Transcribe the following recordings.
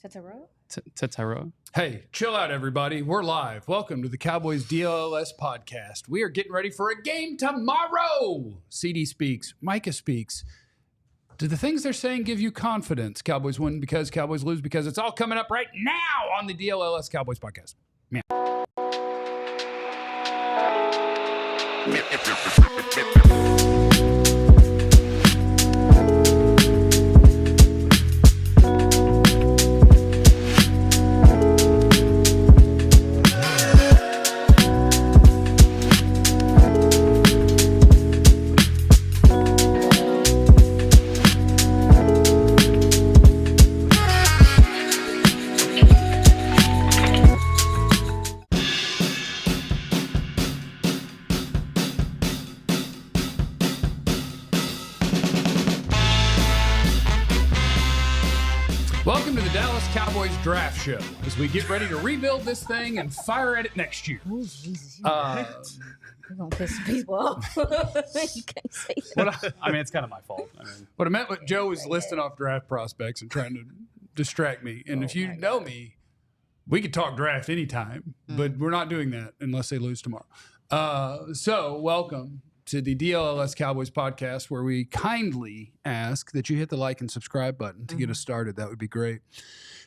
Tetaro. Hey, chill out, everybody. We're live. Welcome to the Cowboys DLLS Podcast. We are getting ready for a game tomorrow. CeeDee speaks. Micah speaks. Do the things they're saying give you confidence? Cowboys win because Cowboys lose because it's all coming up right now on the DLLS Cowboys Podcast. Man. Welcome to the Dallas Cowboys Draft Show as we get ready to rebuild this thing and fire at it next year. Oh, Jesus. You're going to piss people off. You can't say that. I mean, it's kind of my fault. What I meant with Joe was listing off draft prospects and trying to distract me. And if you know me, we could talk draft anytime, but we're not doing that unless they lose tomorrow. So welcome to the DLLS Cowboys Podcast, where we kindly ask that you hit the like and subscribe button to get us started. That would be great.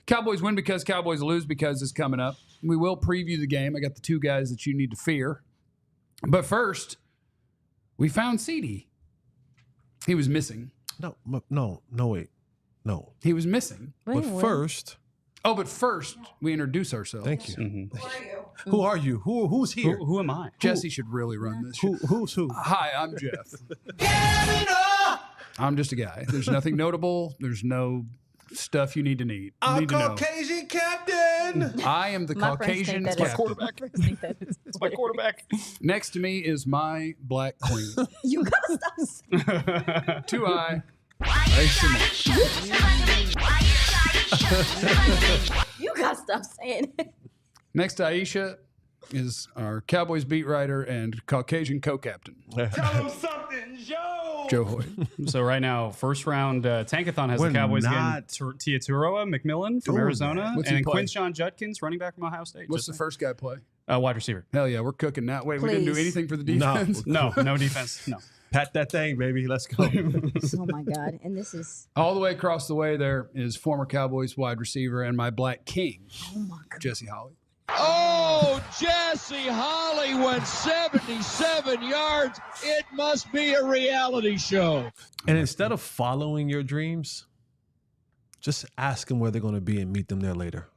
Cowboys win because Cowboys lose because is coming up. We will preview the game. I got the two guys that you need to fear. But first, we found CeeDee. He was missing. No, wait. No. He was missing. But first, we introduce ourselves. thank you. Mm-hmm. Who are you? Who's here? Who am I? Jesse should really run this. Who's who? Hi, I'm Jeff. I'm just a guy. There's nothing notable. There's no stuff you need to know. Caucasian captain. I am the Caucasian That's my quarterback. It's my quarterback. Next to me is my black queen. You gotta stop. 2i. You gotta stop saying it. Next to Aisha is our Cowboys beat writer and Caucasian co-captain. Tell him something, Joe Hoyt. So right now, first round Tankathon has the Cowboys getting Tia Turoa McMillan from Arizona What's he and play? Quinshawn Judkins, running back from Ohio State. What's the first guy play? Wide receiver. Hell yeah, we're cooking that. Wait, we didn't do Please. anything for the defense? No defense. No. Pat that thing, baby. Let's go. Oh my God. And this is All the way across the way there is former Cowboys wide receiver and my black king, Jesse Holly. Oh, Jesse Holly went 77 yards. It must be a reality show. And instead of following your dreams, just ask them where they're going to be and meet them there later.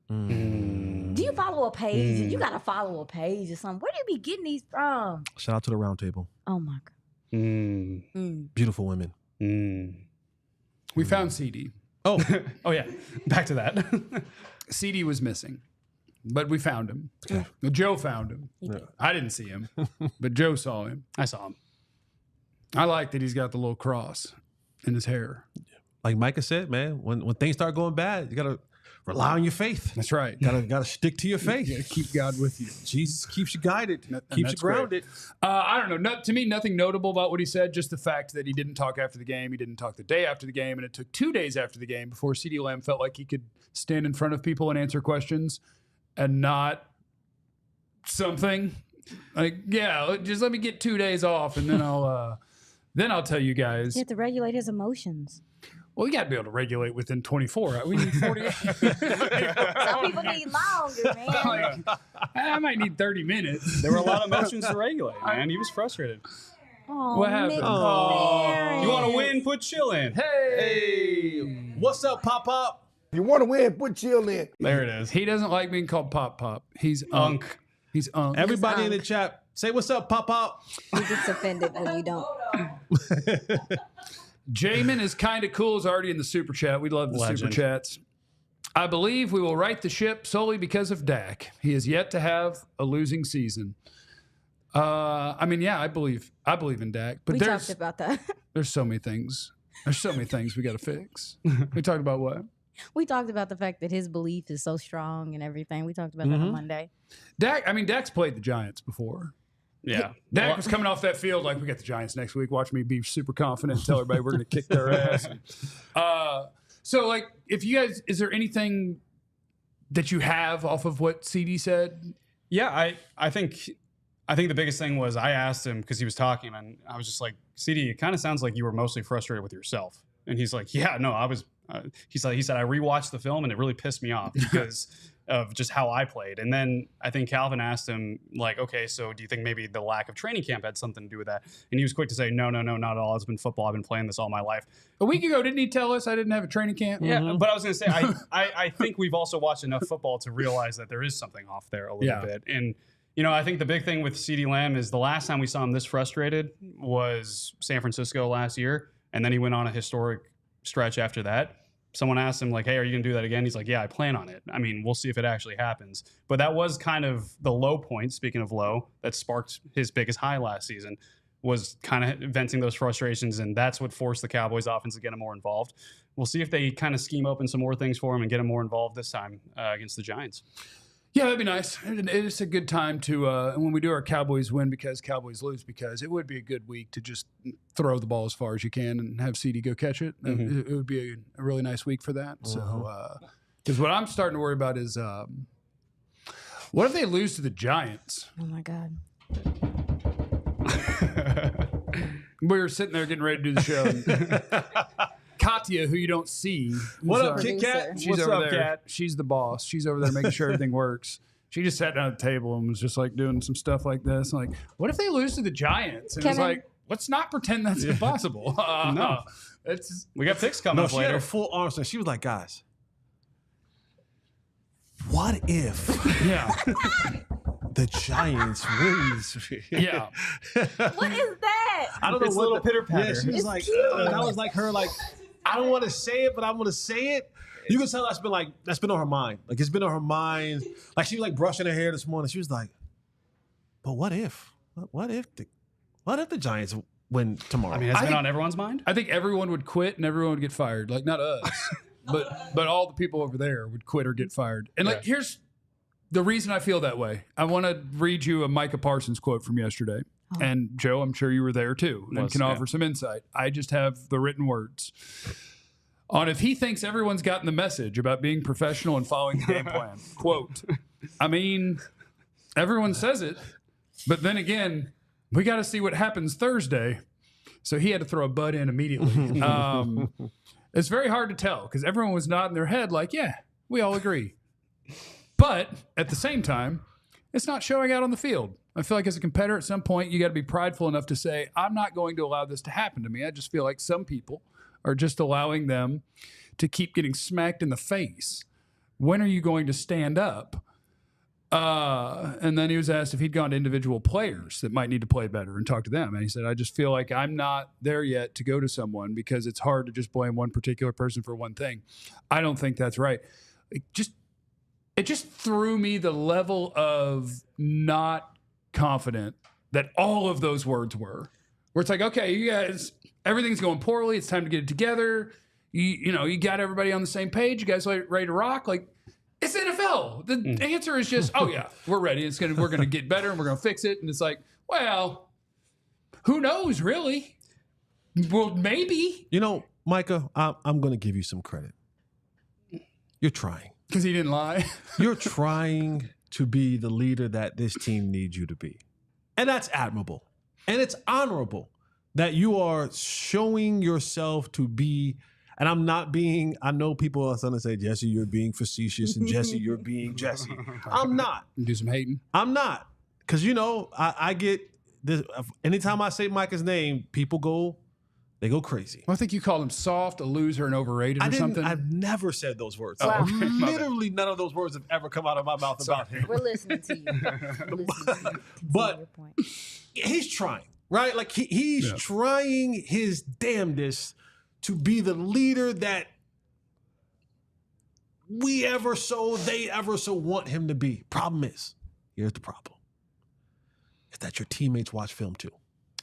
Do you follow a page? You gotta follow a page or something. Where do you be getting these from? Shout out to the round table. Oh my God. Beautiful women. We found CeeDee. Oh yeah. Back to that. CeeDee was missing, but we found him. Okay. Joe found him. I didn't see him, but Joe saw him. I saw him. I like that he's got the little cross in his hair. Like Micah said, man, when things start going bad, you got to rely on your faith. That's right. Gotta stick to your faith. Yeah, keep God with you. Jesus keeps you guided, And keeps you that's great. grounded. I don't know. To me, nothing notable about what he said. Just the fact that he didn't talk after the game. He didn't talk the day after the game. And it took 2 days after the game before CeeDee Lamb felt like he could stand in front of people and answer questions and not something. Like, yeah, just let me get 2 days off and then I'll tell you guys. You have to regulate his emotions. Well, we got to be able to regulate within 24. Right? We need 48. Some people need longer, man. I might need 30 minutes. There were a lot of emotions to regulate, man. He was frustrated. Oh, What happened? McLaren. You want to win? Put chill in. Hey! What's up, Pop? You want to win? Put chill in. There it is. He doesn't like being called Pop. He's Unk. He's Unk. Everybody in the chat, say what's up, Pop. He gets offended when you don't. Jamin is kind of cool. Is already in the super chat. We love the super Legend. chats. I believe we will right the ship solely because of Dak. He has yet to have a losing season. I mean, yeah, I believe in Dak, but We talked about that. there's so many things. There's so many things we got to fix. We talked about what? We talked about the fact that his belief is so strong and everything. We talked about that on Monday. Dak's played the Giants before. Yeah. Dak was coming off that field like, we got the Giants next week. Watch me be super confident and tell everybody we're going to kick their ass. So, like, if you guys, is there anything that you have off of what CeeDee said? Yeah, I think the biggest thing was I asked him because he was talking, and I was just like, CeeDee, it kind of sounds like you were mostly frustrated with yourself. And he's like, yeah, no, I was. He said I rewatched the film and it really pissed me off because of just how I played. And then I think Calvin asked him, like, okay, so do you think maybe the lack of training camp had something to do with that? And he was quick to say, no, not at all. It's been football. I've been playing this all my life. A week ago, didn't he tell us I didn't have a training camp? Yeah, but I was going to say, I think we've also watched enough football to realize that there is something off there a little bit. And, you know, I think the big thing with CeeDee Lamb is the last time we saw him this frustrated was San Francisco last year. And then he went on a historic stretch after that. Someone asked him, like, hey, are you going to do that again? He's like, yeah, I plan on it. I mean, we'll see if it actually happens. But that was kind of the low point, speaking of low, that sparked his biggest high last season, was kind of venting those frustrations, and that's what forced the Cowboys offense to get him more involved. We'll see if they kind of scheme open some more things for him and get him more involved this time against the Giants. Yeah, that'd be nice. It's a good time to, when we do our Cowboys win because Cowboys lose, because it would be a good week to just throw the ball as far as you can and have CeeDee go catch it. Mm-hmm. It would be a really nice week for that. Mm-hmm. So, because what I'm starting to worry about is, what if they lose to the Giants? Oh, my God. We were sitting there getting ready to do the show. And Katya, who you don't see. What up, Kit Kat? She's What's over up, there. Kat? She's the boss. She's over there making sure everything works. She just sat down at the table and was just like doing some stuff like this. Like, what if they lose to the Giants? And it's like, let's not pretend that's impossible. No. We got picks coming up she later. had a full arm swing. She was like, guys, what if the Giants wins? Yeah. What is that? I don't know It's what a little the pitter-patter. Yeah, she was It's like, cute. that was like her, like, I don't want to say it, but I'm going to say it. You can tell that's been on her mind. Like, it's been on her mind. Like, she was like brushing her hair this morning. She was like, but what if? What if the Giants win tomorrow? I mean, has it been on everyone's mind? I think everyone would quit and everyone would get fired. Like, not us, but all the people over there would quit or get fired. And like, here's the reason I feel that way. I want to read you a Micah Parsons quote from yesterday. Oh. And Joe, I'm sure you were there too and can offer some insight. I just have the written words on if he thinks everyone's gotten the message about being professional and following the game plan. Quote, I mean, everyone says it, but then again, we got to see what happens Thursday. So he had to throw a butt in immediately. It's very hard to tell because everyone was nodding their head like, yeah, we all agree. But at the same time, it's not showing out on the field. I feel like as a competitor at some point, you got to be prideful enough to say, I'm not going to allow this to happen to me. I just feel like some people are just allowing them to keep getting smacked in the face. When are you going to stand up? And then he was asked if he'd gone to individual players that might need to play better and talk to them. And he said, I just feel like I'm not there yet to go to someone because it's hard to just blame one particular person for one thing. I don't think that's right. It just threw me the level of not confident that all of those words were. Where it's like, okay, you guys, everything's going poorly. It's time to get it together. You got everybody on the same page. You guys ready to rock? Like, it's NFL. The answer is just, oh yeah, we're ready. We're gonna get better and we're gonna fix it. And it's like, well, who knows, really? Well, maybe. You know, Micah, I'm going to give you some credit. You're trying. Because he didn't lie. You're trying to be the leader that this team needs you to be. And that's admirable. And it's honorable that you are showing yourself to be, and I'm not being, I know people are going to say, Jesse, you're being facetious, and Jesse, you're being Jesse. I'm not. Do some hating. I'm not. Because, I get this. Anytime I say Micah's name, people go crazy. Well, I think you called him soft, a loser, and overrated or something. I've never said those words. Wow. Literally none of those words have ever come out of my mouth about him. We're listening to you. But he's trying, right? Like he's trying his damnedest to be the leader that they ever so want him to be. Problem is, here's the problem. Is that your teammates watch film too.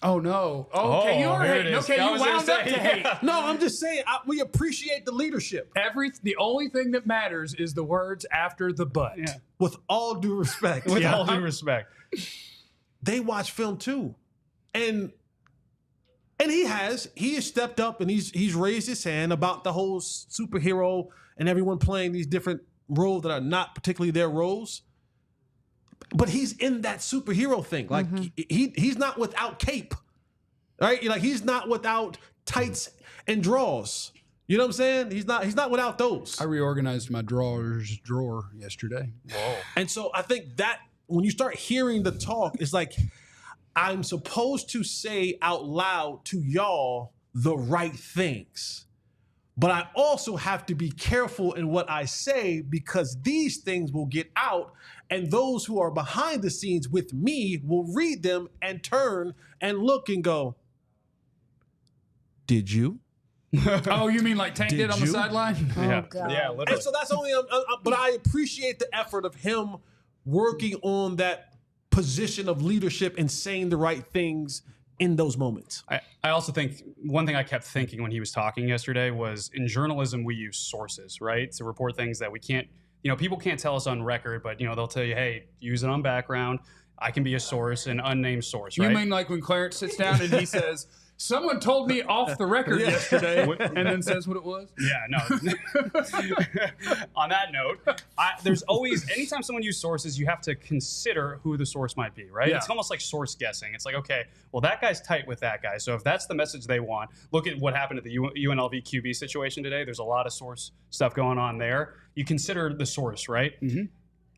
Oh, no. Okay, you are hating. Okay, you wound up to hate. No, I'm just saying, we appreciate the leadership. The only thing that matters is the words after the but. Yeah. With all due respect. With all due respect. They watch film too. And And he has stepped up and he's raised his hand about the whole superhero and everyone playing these different roles that are not particularly their roles. But he's in that superhero thing. Like he's not without cape. Right? Like he's not without tights and drawers. You know what I'm saying? He's not without those. I reorganized my drawer yesterday. Whoa. And so I think that when you start hearing the talk, it's like I'm supposed to say out loud to y'all the right things. But I also have to be careful in what I say because these things will get out and those who are behind the scenes with me will read them and turn and look and go, did you? Oh, you mean like Tank did on the sideline? Yeah. God. Yeah, literally. And so that's only, but I appreciate the effort of him working on that position of leadership and saying the right things in those moments. I also think one thing I kept thinking when he was talking yesterday was in journalism, we use sources, right? To report things that we can't, people can't tell us on record, but, they'll tell you, hey, use it on background. I can be a source, an unnamed source, right? You mean like when Clarence sits down and he says, someone told me off the record yesterday, and then says what it was? Yeah, no. On that note, there's always, anytime someone uses sources, you have to consider who the source might be, right? Yeah. It's almost like source guessing. It's like, okay, well, that guy's tight with that guy. So if that's the message they want, look at what happened at the UNLV QB situation today. There's a lot of source stuff going on there. You consider the source, right? Mm-hmm.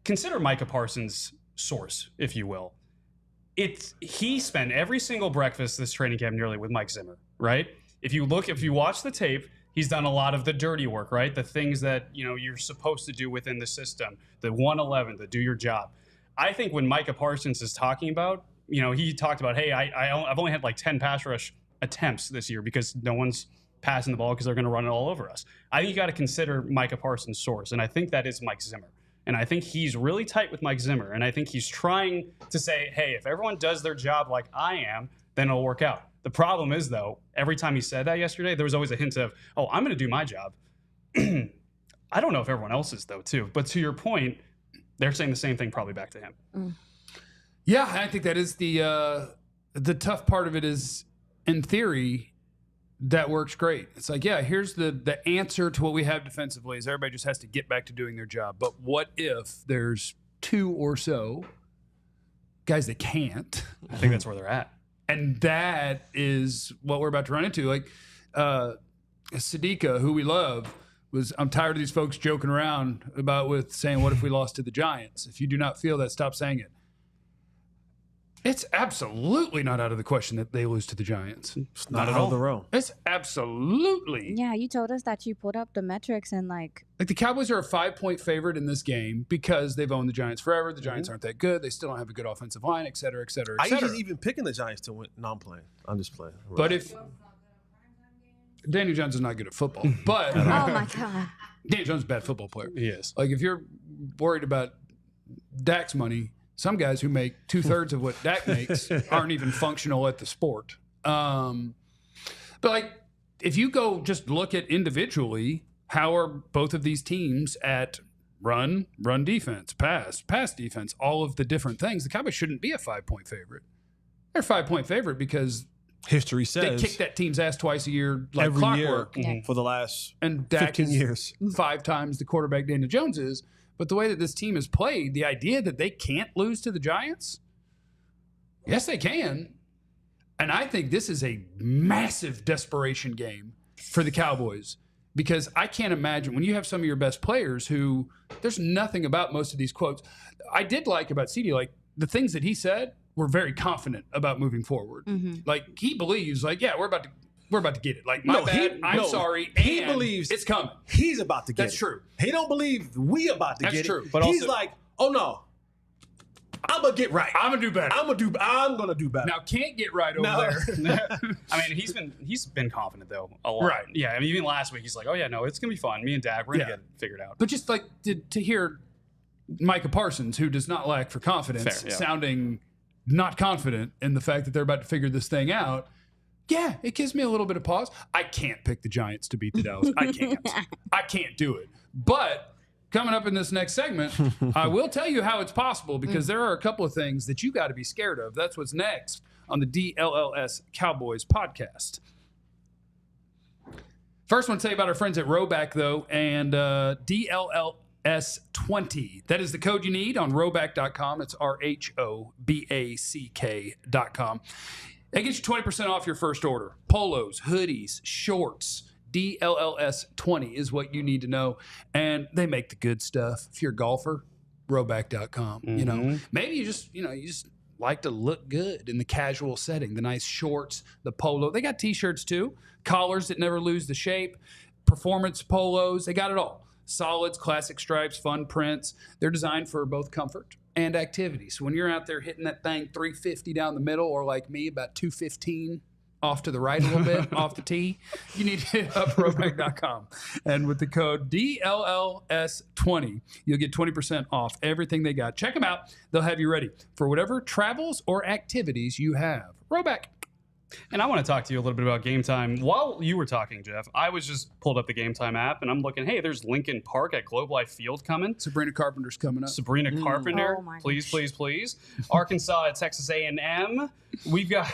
Consider Micah Parsons' source, if you will. He spent every single breakfast this training camp nearly with Mike Zimmer, right? If you watch the tape, he's done a lot of the dirty work, right? The things that, you're supposed to do within the system, the 111, the do your job. I think when Micah Parsons is talking about, he talked about, hey, I've only had like 10 pass rush attempts this year because no one's passing the ball because they're going to run it all over us. I think you got to consider Micah Parsons' source, and I think that is Mike Zimmer. And I think he's really tight with Mike Zimmer. And I think he's trying to say, hey, if everyone does their job like I am, then it'll work out. The problem is, though, every time he said that yesterday, there was always a hint of, oh, I'm going to do my job. I don't know if everyone else is, though, too. But to your point, they're saying the same thing probably back to him. Mm. Yeah, I think that is the tough part of it is, in theory, that works great. It's like, yeah, here's the answer to what we have defensively is everybody just has to get back to doing their job. But what if there's two or so guys that can't? I think that's where they're at. And that is what we're about to run into. Like Sadika, who we love, I'm tired of these folks joking around with saying, what if we lost to the Giants? If you do not feel that, stop saying it. It's absolutely not out of the question that they lose to the Giants. It's not at all the row. It's absolutely. Yeah, you told us that you put up the metrics and Like the Cowboys are a 5-point favorite in this game because they've owned the Giants forever. The Giants aren't that good. They still don't have a good offensive line, et cetera, et cetera, et I cetera. usually even picking the Giants to win. No, I'm playing. I'm just playing. Right. But if Daniel Jones is not good at football, but oh my God. Daniel Jones is a bad football player. He is. Like if you're worried about Dak's money, some guys who make 2/3 of what Dak makes aren't even functional at the sport. But like, if you go just look at individually, how are both of these teams at run defense, pass defense, all of the different things? The Cowboys shouldn't be a 5-point favorite. They're a 5-point favorite because history says they kick that team's ass twice a year, like every clockwork. year for the last and Dak 15 years. 5 times the quarterback Daniel Jones is. But the way that this team has played, the idea that they can't lose to the Giants, yes, they can. And I think this is a massive desperation game for the Cowboys because I can't imagine when you have some of your best players who there's nothing about most of these quotes. I did like about CeeDee, like the things that he said were very confident about moving forward. Mm-hmm. Like he believes, like, yeah, we're about to get it. Like, I'm sorry. He believes it's coming. He's about to get it. That's true. He don't believe we about to get it. That's true. But he's also, like, oh no, I'm gonna get right. I'm gonna do better. I'm gonna do better. Now can't get right over there. I mean, he's been confident though a lot. Right. Yeah. I mean, even last week he's like, oh yeah, no, it's gonna be fun. Me and Dak, we're gonna get it figured out. But just like to hear Micah Parsons, who does not lack for confidence, Fair, yeah. sounding not confident in the fact that they're about to figure this thing out. Yeah, it gives me a little bit of pause. I can't pick the Giants to beat the Dallas. I can't. I can't do it. But coming up in this next segment, I will tell you how it's possible because there are a couple of things that you got to be scared of. That's what's next on the DLLS Cowboys Podcast. First, I want to tell you about our friends at Roback, though, and DLLS20. That is the code you need on roback.com. It's RHOBACK.com. That gets you 20% off your first order. Polos, hoodies, shorts. DLLS20 is what you need to know. And they make the good stuff. If you're a golfer, roback.com. You know, maybe you just like to look good in the casual setting. The nice shorts, the polo. They got t-shirts too. Collars that never lose the shape. Performance polos. They got it all. Solids, classic stripes, fun prints. They're designed for both comfort and activity. So when you're out there hitting that thing 350 down the middle, or like me, about 215 off to the right a little bit, off the tee, you need to hit up roback.com. And with the code DLLS20, you'll get 20% off everything they got. Check them out. They'll have you ready for whatever travels or activities you have. Roback. And I want to talk to you a little bit about Game Time. While you were talking, Jeff, I was just pulled up the Game Time app, and I'm looking, hey, there's Lincoln Park at Globe Life Field coming. Sabrina Carpenter's coming up. Sabrina Carpenter, Oh my please. Arkansas at Texas A&M. We've got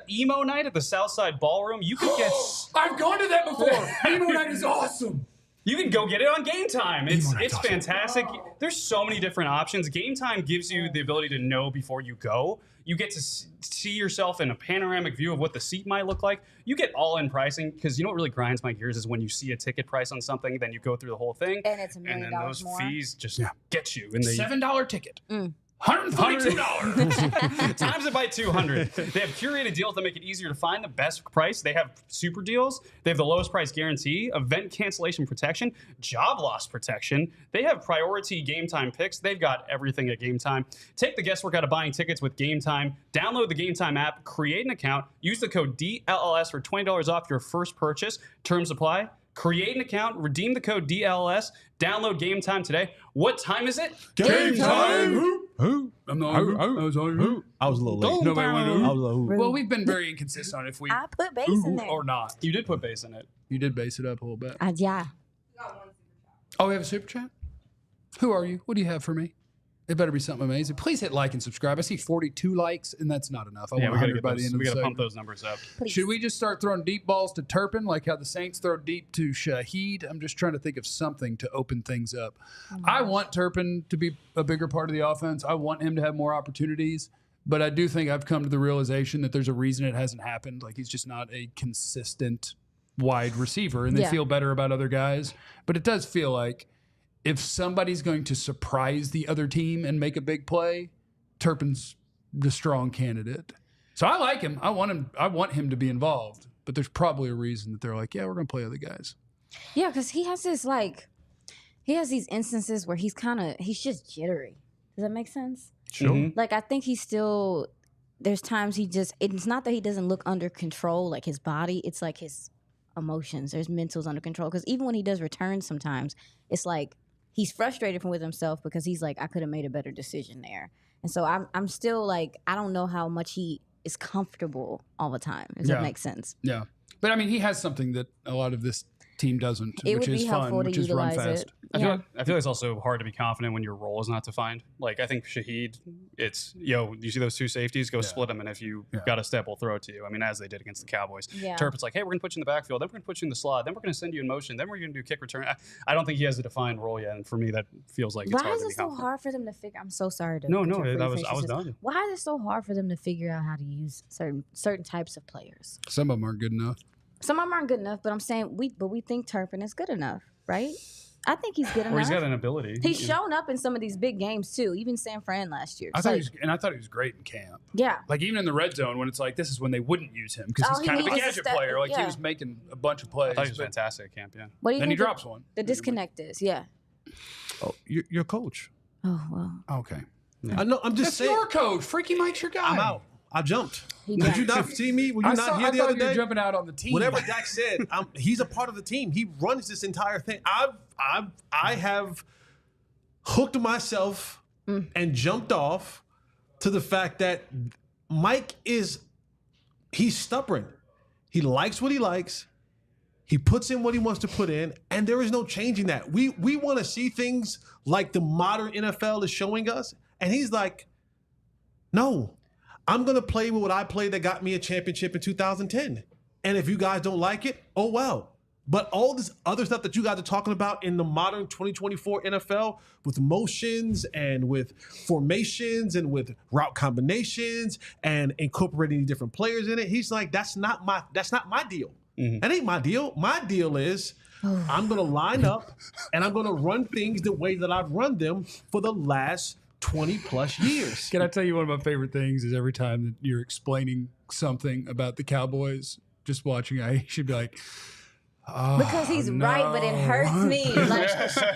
emo night at the Southside Ballroom. You can get. I've gone to that before. Emo night is awesome. You can go get it on Game Time. It's fantastic. There's so many different options. Game Time gives you the ability to know before you go. You get to see yourself in a panoramic view of what the seat might look like. You get all-in pricing, because you know what really grinds my gears is when you see a ticket price on something, then you go through the whole thing, And it's $1 million and then those more. fees just get you. And they $7 ticket. $142. times it by 200. They have curated deals that make it easier to find the best price. They have super deals. They have the lowest price guarantee, event cancellation protection, job loss protection. They have priority Game Time picks. They've got everything at Game Time. Take the guesswork out of buying tickets with Game Time. Download the Game Time app, create an account, use the code DLLS for $20 off your first purchase. Terms apply. Create an account, redeem the code DLLS, download Game Time today. What time is it? Game time. Who? I'm not I was on I was a little late. Nobody went I was like, who? Well, we've been very inconsistent on if we I put bass in there. or not. You did put bass in it. You did base it up a little bit. Yeah. Oh, we have a super chat? Who are you? What do you have for me? It better be something amazing. Please hit like and subscribe. I see 42 likes, and that's not enough. I want We gotta 100 by the end of we the gotta pump segment. those numbers up. Please. Should we just start throwing deep balls to Turpin, like how the Saints throw deep to Shaheed? I'm just trying to think of something to open things up. I want Turpin to be a bigger part of the offense. I want him to have more opportunities. But I do think I've come to the realization that there's a reason it hasn't happened. Like, he's just not a consistent wide receiver, and they Yeah. feel better about other guys. But it does feel like if somebody's going to surprise the other team and make a big play, Turpin's the strong candidate. So I like him. I want him to be involved. But there's probably a reason that they're like, yeah, we're going to play other guys. Yeah, because he has this he has these instances where he's just jittery. Does that make sense? Sure. Like, I think there's times it's not that he doesn't look under control, like his body, it's like his emotions, there's mentals under control. Because even when he does returns sometimes, it's like he's frustrated with himself because he's like, I could have made a better decision there. And so I'm still like, I don't know how much he is comfortable all the time. Does that make sense? Yeah. But I mean, he has something that a lot of this team doesn't, It which would is be fun, helpful to which is run utilize fast. it. I Yeah. feel like it's also hard to be confident when your role is not defined. Like, I think Shaheed, it's, you see those two safeties, go split them, and if you got a step, we'll throw it to you. I mean, as they did against the Cowboys. Yeah. Turpin's like, hey, we're going to put you in the backfield, then we're going to put you in the slot, then we're going to send you in motion, then we're going to do kick return. I don't think he has a defined role yet, and for me, that feels like it's Why hard is to it be so confident. hard for them to figure? I'm so sorry to. No, before you I finish was this. done. Why is it so hard for them to figure out how to use certain types of players? Some of them aren't good enough. Some of them aren't good enough, but I'm saying we think Turpin is good enough, right? I think he's good Or he's enough. got an ability. He's shown up in some of these big games too, even San Fran last year. I It's thought like- he was great in camp. yeah. Like, even in the red zone, when it's like, this is when they wouldn't use him because Oh, he's he kind of a was a gadget step- player. Like, he yeah. was making a bunch of plays. I thought he was but fantastic at camp, yeah. What do you then he think drops one. the disconnect is? Yeah. Oh, your coach. Oh well. Okay. I know. I'm just That's saying. your coach. Freaky Mike's your guy. I'm out. I jumped. He Did you jumped. not see me? Were you I not here the thought other you were day? jumping out on the team. Whatever Dak said, he's a part of the team. He runs this entire thing. I have hooked myself and jumped off to the fact that Mike he's stubborn. He likes what he likes. He puts in what he wants to put in, and there is no changing that. We want to see things like the modern NFL is showing us, and he's like, no. I'm going to play with what I played that got me a championship in 2010. And if you guys don't like it, oh well. But all this other stuff that you guys are talking about in the modern 2024 NFL with motions and with formations and with route combinations and incorporating different players in it, he's like, that's not my deal. That ain't my deal. My deal is I'm going to line up and I'm going to run things the way that I've run them for the last 20 plus years. Can I tell you one of my favorite things is every time that you're explaining something about the Cowboys, just watching, I should be like, because he's right, but it hurts me. Like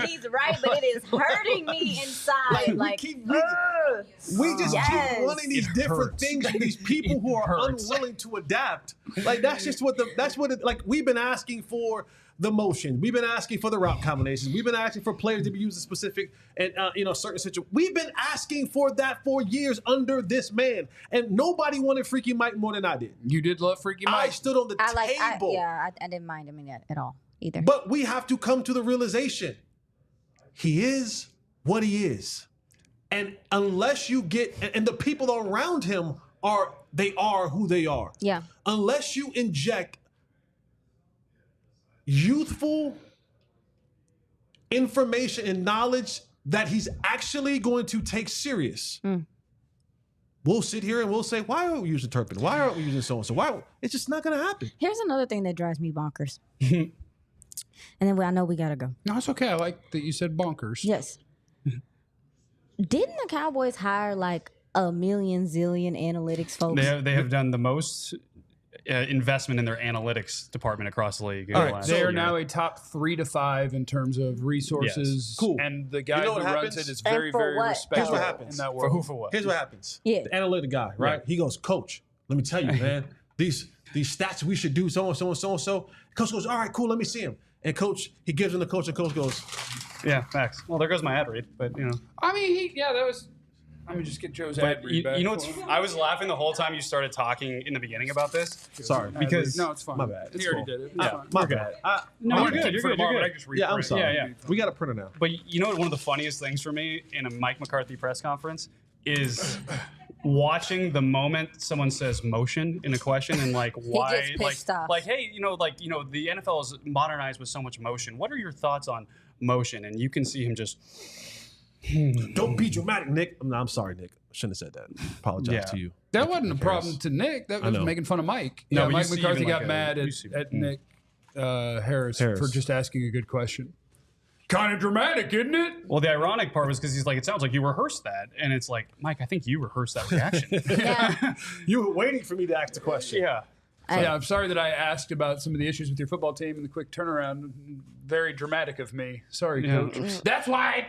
he's right, but it is hurting me inside. We just keep running these different things to these people who are unwilling to adapt. Like that's what like we've been asking for the motion. We've been asking for the route combinations. We've been asking for players to be used in specific and certain situations. We've been asking for that for years under this man, and nobody wanted Freaky Mike more than I did. You did love Freaky Mike. I stood on the table. I didn't mind him in that at all either. But we have to come to the realization he is what he is, and unless you get and the people around him are who they are. Yeah. Unless you inject youthful information and knowledge that he's actually going to take serious. We'll sit here and we'll say, why aren't we using Turpin? Why aren't we using so-and-so? Why? It's just not going to happen. Here's another thing that drives me bonkers. And then I know we got to go. No, it's okay. I like that you said bonkers. Yes. Didn't the Cowboys hire like a million zillion analytics folks? They have done the most investment in their analytics department across the league. All right, they are now a top 3 to 5 in terms of resources. Yes. Cool. And the guy who runs it is very, for very what? respected Here's what happens. in that For world. who, for what? Here's what happens. Yeah. The analytic guy, right? He goes, Coach, let me tell you, man, these stats we should do so and so. Coach goes, all right, cool, let me see him. And coach, he gives him the coach, and coach goes, Yeah, facts. Well, there goes my ad read, but I mean, that was. Let me just get Joe's ad read back. You know what's? I was laughing the whole time you started talking in the beginning about this. sorry. Because no, it's fine. My bad. He already did it. It's fine. My bad. No, you're I'll good. keep You're it for good. tomorrow, You're but I good. just Yeah, I'm reprint it. sorry. Yeah. We got a printer now. But you know what? One of the funniest things for me in a Mike McCarthy press conference is watching the moment someone says motion in a question and like why, gets pissed off. like hey, the NFL is modernized with so much motion. What are your thoughts on motion? And you can see him just. Don't be dramatic, Nick. I'm sorry, Nick. Shouldn't have said that. Apologize to you. That wasn't a problem to Nick. That was know. making fun of Mike. No, Yeah, but you Mike see McCarthy even got like mad at Nick Harris for just asking a good question. Kind of dramatic, isn't it? Well, the ironic part was because he's like, it sounds like you rehearsed that, and it's like, Mike, I think you rehearsed that reaction. Yeah. You were waiting for me to ask the question. Yeah. Yeah, I'm sorry that I asked about some of the issues with your football team and the quick turnaround. Very dramatic of me. Sorry, Coach. That's why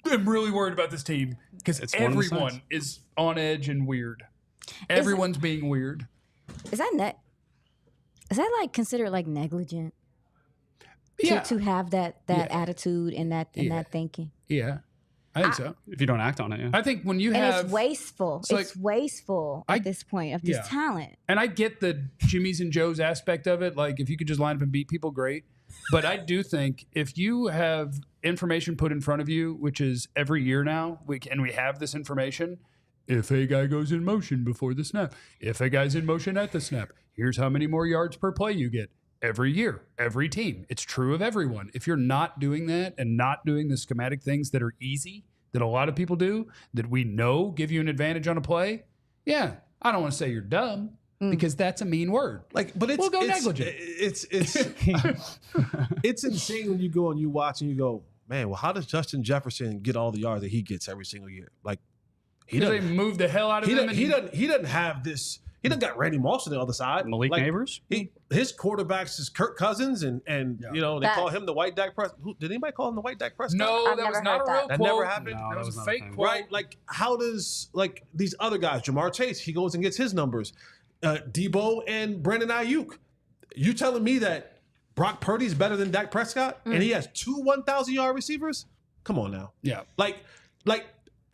I'm really worried about this team because everyone is on edge and weird. Everyone's being weird. Is that like considered like negligent? Yeah. To have that attitude and that thinking. Yeah, I think so. If you don't act on it, yeah. I think when you And have it's wasteful. It's wasteful at this point of this talent. And I get the Jimmy's and Joe's aspect of it. Like, if you could just line up and beat people, great. But I do think if you have information put in front of you, which is every year now, we have this information. If a guy goes in motion before the snap, if a guy's in motion at the snap, here's how many more yards per play you get. Every year, every team. It's true of everyone. If you're not doing that and not doing the schematic things that are easy, that a lot of people do, that we know give you an advantage on a play, I don't want to say you're dumb because that's a mean word. But it's We'll go negligent. It's it's insane when you go and you watch and you go, man, well, how does Justin Jefferson get all the yards that he gets every single year? Like He doesn't move the hell out of them. He doesn't have this. He doesn't got Randy Moss on the other side. Malik Neighbors? His quarterbacks is Kirk Cousins, and they call him the white Dak Prescott. Did anybody call him the white Dak Prescott? No, I've that was never not a heard real that quote. never happened. No, that was a not a fake thing. quote. Right? Like, how does these other guys, Jamar Chase, he goes and gets his numbers. Debo and Brandon Ayuk. You telling me that Brock Purdy's better than Dak Prescott, and he has 2 1,000-yard receivers? Come on now. Yeah.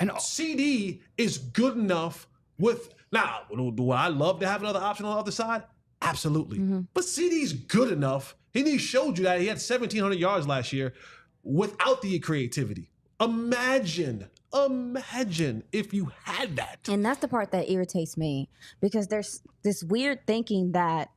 And CD is good enough with. Now, do I love to have another option on the other side? Absolutely. But CD's good enough. He showed you that he had 1,700 yards last year without the creativity. Imagine if you had that. And that's the part that irritates me, because there's this weird thinking that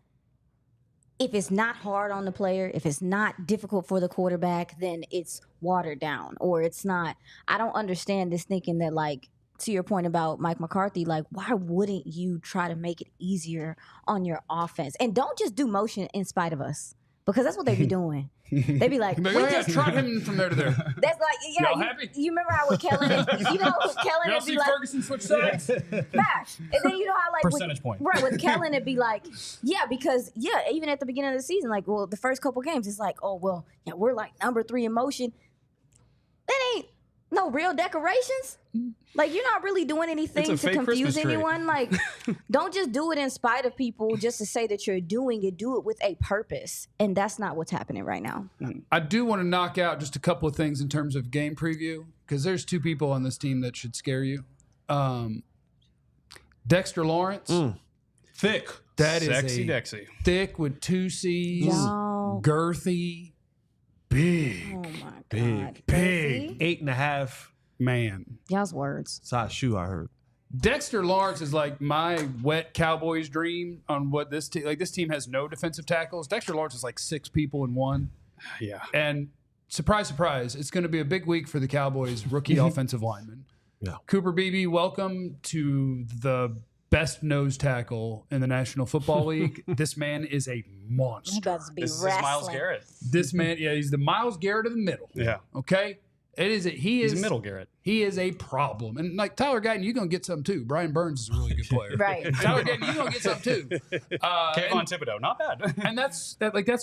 if it's not hard on the player, if it's not difficult for the quarterback, then it's watered down, or it's not. I don't understand this thinking that, like, to your point about Mike McCarthy, like, why wouldn't you try to make it easier on your offense? And don't just do motion in spite of us, because that's what they be doing. They be like, we just try him from there to there. That's like, yeah. Y'all happy? You remember how with Kellen, Kellen Y'all would see be like, Ferguson switch sides? fact. And then you know how, like, Percentage point. Right, with Kellen, it'd be like, yeah, because, yeah, even at the beginning of the season, like, well, the first couple games, it's like, oh, well, yeah, we're like number 3 in motion. That ain't no real decorations. Like, you're not really doing anything to fake confuse Christmas tree. anyone. Like, don't just do it in spite of people just to say that you're doing it. Do it with a purpose. And that's not what's happening right now. I do want to knock out just a couple of things in terms of game preview, because there's 2 people on this team that should scare you. Dexter Lawrence. Thick. That is Sexy Dexy. thick with 2 C's. Y'all. Girthy. Big. Oh, my God. Big. Big. 8.5 Man. Y'all's words. size shoe, I heard. Dexter Lawrence is like my wet Cowboys dream on what this team, like, this team has no defensive tackles. Dexter Lawrence is like 6 people in one. Yeah. And surprise, surprise, it's going to be a big week for the Cowboys rookie offensive lineman. Yeah. Cooper Beebe, welcome to the best nose tackle in the National Football League. This man is a You monster. about to be This is wrestling. Myles Garrett. This man, yeah, he's the Myles Garrett of the middle. Yeah. Okay? He He's is a middle Garrett. He is a problem. And like Tyler Guyton, you're going to get some too. Brian Burns is a really good player. Right. Tyler Guyton, you're going to get some too. Kayvon Thibodeau, not bad. And that's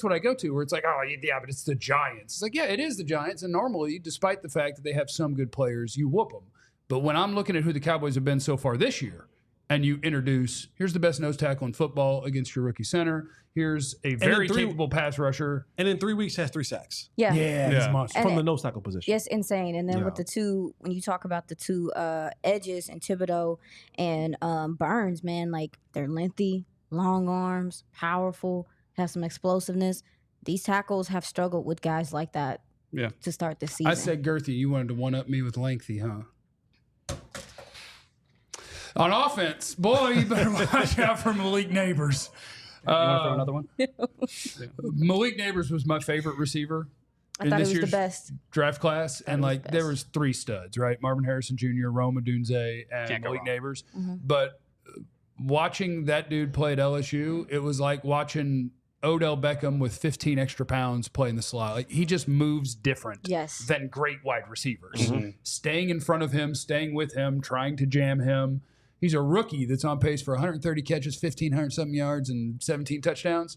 what I go to, where it's like, oh, yeah, but it's the Giants. It's like, yeah, it is the Giants. And normally, despite the fact that they have some good players, you whoop them. But when I'm looking at who the Cowboys have been so far this year, and you introduce, here's the best nose tackle in football against your rookie center. Here's a very capable pass rusher. And in 3 weeks has 3 sacks Yeah. He's a monster. And from the nose tackle position. Yes, insane. And then with the 2, when you talk about the 2 edges and Thibodeau and Burns, man, like, they're lengthy, long arms, powerful, have some explosiveness. These tackles have struggled with guys like that to start this season. I said girthy. You wanted to one-up me with lengthy, huh? On offense, boy, you better watch out for Malik Neighbors. You want to throw another one? Malik Neighbors was my favorite receiver I in thought this he was year's the best. draft class. And, was like, the there best. was 3 studs, right? Marvin Harrison Jr., Rome Odunze, and Can't go Malik wrong. Neighbors. Mm-hmm. But watching that dude play at LSU, it was like watching Odell Beckham with 15 extra pounds playing the slot. Like, he just moves different Yes. than great wide receivers. Staying in front of him, staying with him, trying to jam him. He's a rookie that's on pace for 130 catches, 1,500-something yards, and 17 touchdowns.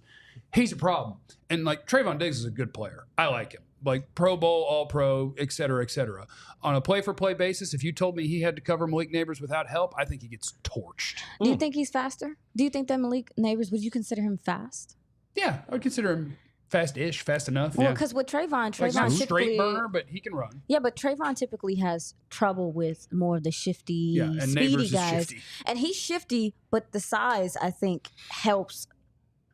He's a problem. And, like, Trayvon Diggs is a good player. I like him. Like, Pro Bowl, All-Pro, et cetera, et cetera. On a play-for-play basis, if you told me he had to cover Malik Neighbors without help, I think he gets torched. Do you think he's faster? Do you think that Malik Neighbors, would you consider him fast? Yeah, I would consider him fast-ish, fast enough. Well, Yeah. because with Trayvon Like, he's not a typically, straight burner, but he can run. yeah, but Trayvon typically has trouble with more of the shifty, Yeah, and speedy Neighbors is guys. shifty. And he's shifty, but the size, I think, helps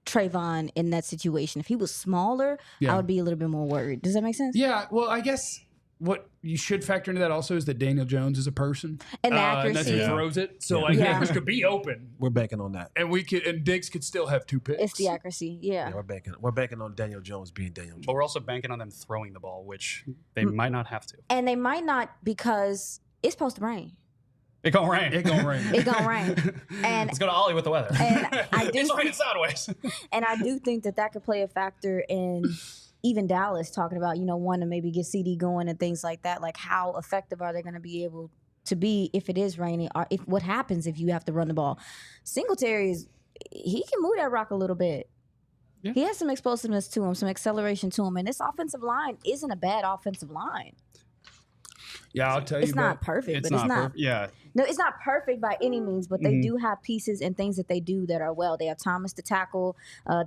Trayvon in that situation. If he was smaller, Yeah. I would be a little bit more worried. Does that make sense? Yeah, well, I guess what you should factor into that also is that Daniel Jones is a person. And the And that's who accuracy. throws it. So, like, Yeah. Neighbors could be open. We're banking on that. And Diggs could still have 2 picks. It's the accuracy. Yeah. Yeah, we're banking on Daniel Jones being Daniel Jones. But we're also banking on them throwing the ball, which they might not have to. And they might not, because it's supposed to rain. It gonna rain. It gonna rain. It's gonna rain. And Let's go to Ollie with the weather. And I do it's raining think- sideways. And I do think that could play a factor in even Dallas talking about, wanting to maybe get CeeDee going and things like that. Like, how effective are they going to be able to be if it is raining? Or what happens if you have to run the ball? Singletary he can move that rock a little bit. Yeah. He has some explosiveness to him, some acceleration to him. And this offensive line isn't a bad offensive line. Yeah, I'll tell you. It's not perfect, but it's not. Yeah. No, it's not perfect by any means, but they do have pieces and things that they do that are well. They have Thomas to tackle.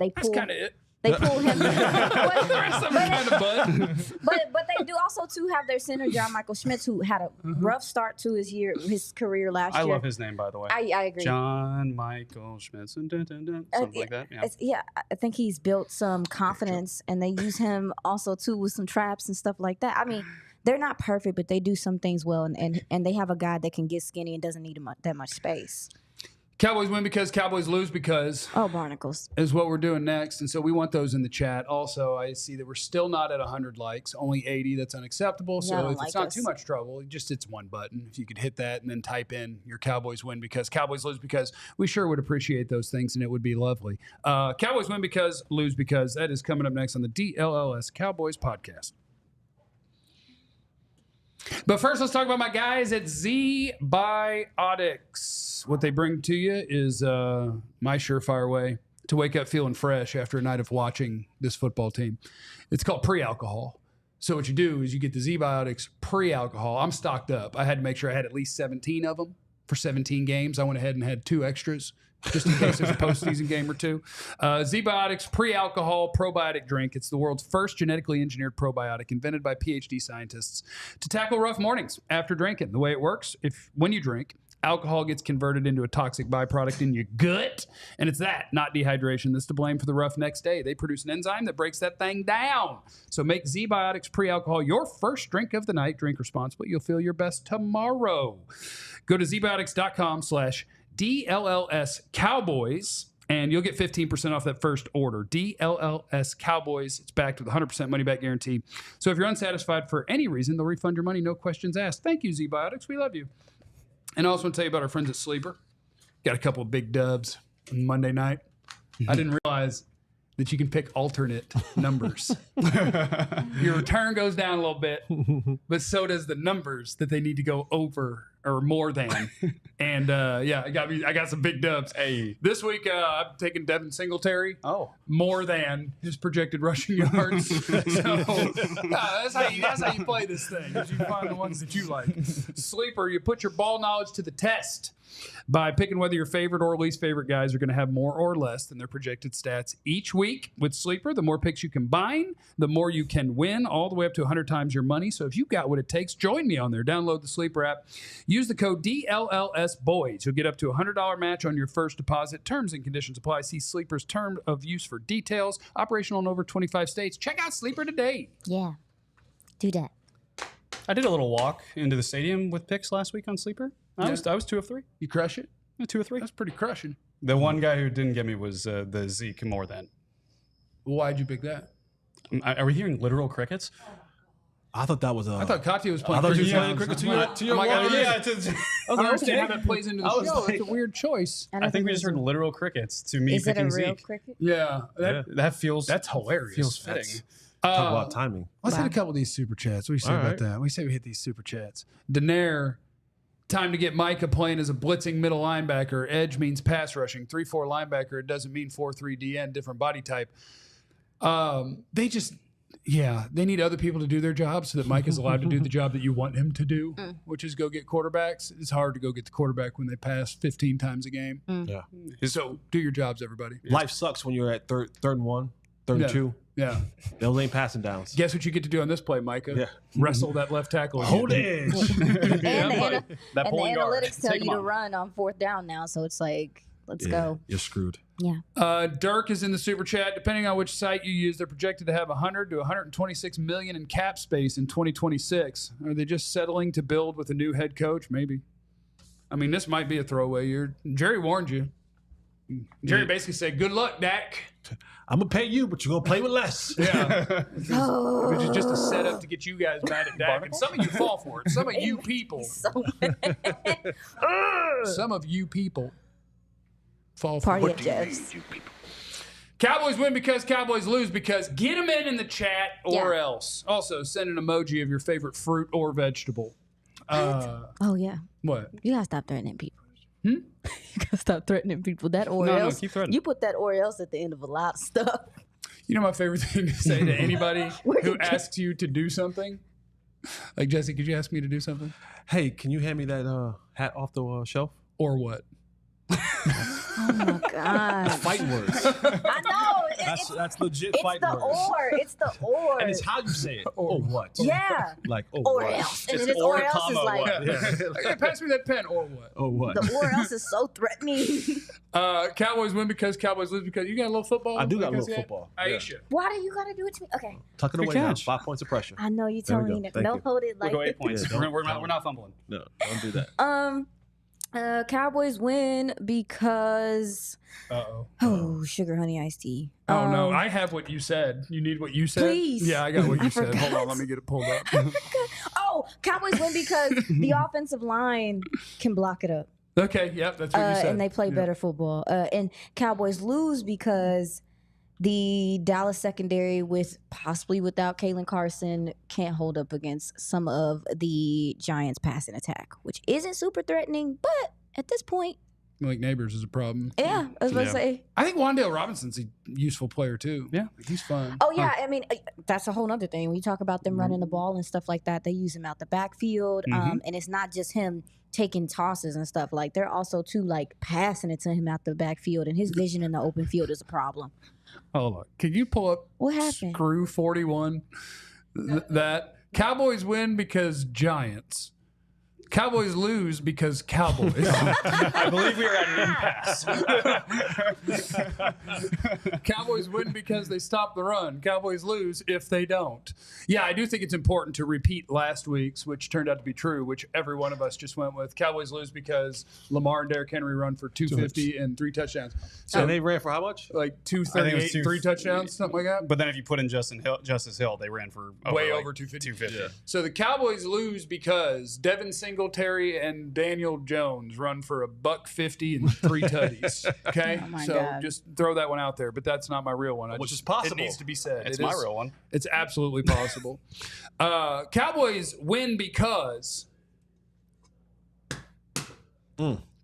They That's pull. kind of it. They pull him. Some kind of bud. But they do also too have their center John Michael Schmitz, who had a rough start to his career last I year. love his name, by the way. I agree. John Michael Schmitz. Something like that. Yeah. Yeah, I think he's built some confidence, and they use him also too with some traps and stuff like that. I mean, they're not perfect, but they do some things well, and they have a guy that can get skinny and doesn't need that much space. Cowboys win because Cowboys lose because Barnacles is what we're doing next. And so we want those in the chat. Also, I see that we're still not at 100 likes, only 80. That's unacceptable. So if it's not too much trouble, it's one button. If you could hit that and then type in your Cowboys win because Cowboys lose because we sure would appreciate those things and it would be lovely. Cowboys win because lose because that is coming up next on the DLLS Cowboys Podcast. But first, let's talk about my guys at ZBiotics. What they bring to you is my surefire way to wake up feeling fresh after a night of watching this football team. It's called pre-alcohol. So what you do is you get the ZBiotics pre-alcohol. I'm stocked up. I had to make sure I had at least 17 of them for 17 games. I went ahead and had 2 extras just in case there's a postseason game or 2. ZBiotics pre-alcohol probiotic drink. It's the world's first genetically engineered probiotic invented by PhD scientists to tackle rough mornings after drinking. The way it works, when you drink, alcohol gets converted into a toxic byproduct in your gut, and it's that, not dehydration, that's to blame for the rough next day. They produce an enzyme that breaks that thing down. So make ZBiotics pre-alcohol your first drink of the night. Drink responsibly. You'll feel your best tomorrow. Go to zbiotics.com/DLLS Cowboys, and you'll get 15% off that first order. DLLS Cowboys. It's backed with a 100% money-back guarantee. So if you're unsatisfied for any reason, they'll refund your money, no questions asked. Thank you, ZBiotics. We love you. And I also want to tell you about our friends at Sleeper. Got a couple of big dubs on Monday night. I didn't realize that you can pick alternate numbers. Your return goes down a little bit, but so does the numbers that they need to go over or more than. And I got some big dubs. Hey, this week I'm taking Devin Singletary. More than his projected rushing yards. So that's how you play this thing. Is you find the ones that you like. Sleeper, you put your ball knowledge to the test by picking whether your favorite or least favorite guys are going to have more or less than their projected stats each week. With Sleeper, the more picks you combine, the more you can win, all the way up to 100 times your money. So if you've got what it takes, join me on there. Download the Sleeper app. Use the code DLLSBOYS. You'll get up to a $100 match on your first deposit. Terms and conditions apply. See Sleeper's term of use for details. Operational in over 25 states. Check out Sleeper today. Yeah, do that. I did a little walk into the stadium with picks last week on Sleeper. I was 2 of 3. You crush it? 2 of 3. That's pretty crushing. The one guy who didn't get me was the Zeke more than. Why'd you pick that? Are we hearing literal crickets? I thought that was I thought Katya was playing cricket. cricket. To your I don't understand how that plays into the show. It's a weird choice. I think we just heard literal crickets to me Is it picking a real Zeke. cricket? Yeah. That's hilarious. Feels fitting. Talk about timing. Let's hit a couple of these super chats. What do you say about that? We say we hit these super chats. Daenerys, time to get Micah playing as a blitzing middle linebacker. Edge means pass rushing. 3-4 linebacker. It doesn't mean 4-3 DN, different body type. They need other people to do their job so that Mike is allowed to do the job that you want him to do, which is go get quarterbacks. It's hard to go get the quarterback when they pass 15 times a game. Yeah. So do your jobs, everybody. Life sucks when you're at third and 1, third and 2. Yeah. Those ain't passing downs. Guess what you get to do on this play, Micah? Yeah. Wrestle that left tackle. Hold edge. The pulling guard. analytics tell Take you 'em to on. run on 4th down now, so it's like, let's go. You're screwed. Yeah. Dirk is in the super chat. Depending on which site you use, they're projected to have 100 to 126 million in cap space in 2026. Are they just settling to build with a new head coach? Maybe. I mean, this might be a throwaway year. Jerry warned you. Jerry basically said, "Good luck, Dak." I'm gonna pay you, but you're gonna play with less. Yeah. Which is just a setup to get you guys mad at Dak. And some of you fall for it. Some of you people. Some of you people fall for Party it. of Jeffs. Cowboys win because Cowboys lose because get them in the chat or else. Also, send an emoji of your favorite fruit or vegetable. Oh, yeah. What? You gotta stop threatening people. You gotta stop threatening people. That or No, else. keep threatening. You put that or else at the end of a lot of stuff. You know my favorite thing to say to anybody who asks you to do something? Like, Jesse, could you ask me to do something? Hey, can you hand me that hat off the shelf? Or what? Oh, my God. Fighting words. I know. That's legit It's fight the words. or. It's the or. And it's how you say it. Or what? Yeah. Like, oh, Or what? else. And It's then it's or or else is comma like, what. Hey, pass me that pen or what? Oh, what? the or else is so threatening. Cowboys win because Cowboys lose because you got a little football. I do got a because little of that? football. Aisha. Why do you got to do it to me? Okay. Tuck it Good away now. catch. 5 points of pressure. I know you There we told go. me that. Thank No you. hold it We'll like go 8 points. Yeah, we're not fumbling. No, don't do that. Cowboys win because sugar honey iced tea. Oh no, I have what you said. You need what you said? Please. Yeah, I got what I you said. forgot. Hold on, let me get it pulled up. Oh, Cowboys win because the offensive line can block it up. Okay, yep, that's what you said. And they play better football. And Cowboys lose because the Dallas secondary, possibly without Kalen Carson, can't hold up against some of the Giants' passing attack, which isn't super threatening, but at this point, Malik Neighbors is a problem. yeah, I was about to say. I think Wan'Dale Robinson's a useful player too. Yeah. He's fun. Oh, yeah. I mean, that's a whole other thing. When you talk about them running the ball and stuff like that, they use him out the backfield. And it's not just him taking tosses and stuff. Like, they're also, too, like, passing it to him out the backfield. And his vision in the open field is a problem. Hold on. Can you pull up What happened? Screw 41? That Cowboys win because Giants. Cowboys lose because Cowboys. I believe we are at an impasse. Cowboys win because they stop the run. Cowboys lose if they don't. Yeah, I do think it's important to repeat last week's, which turned out to be true, which every one of us just went with. Cowboys lose because Lamar and Derrick Henry run for 250 and 3 touchdowns. So And they ran for how much? like I think it was 238 and 3 touchdowns, something like that. But then if you put in Justice Hill, they ran for Way like over 250. 250. So the Cowboys lose because Devin Singletary and Daniel Jones run for $150 and 3 tutties. Okay, Oh my so God. just throw that one out there. But that's not my real one. Which is possible. It needs to be said. It's It my is- real one. It's absolutely possible. Cowboys win because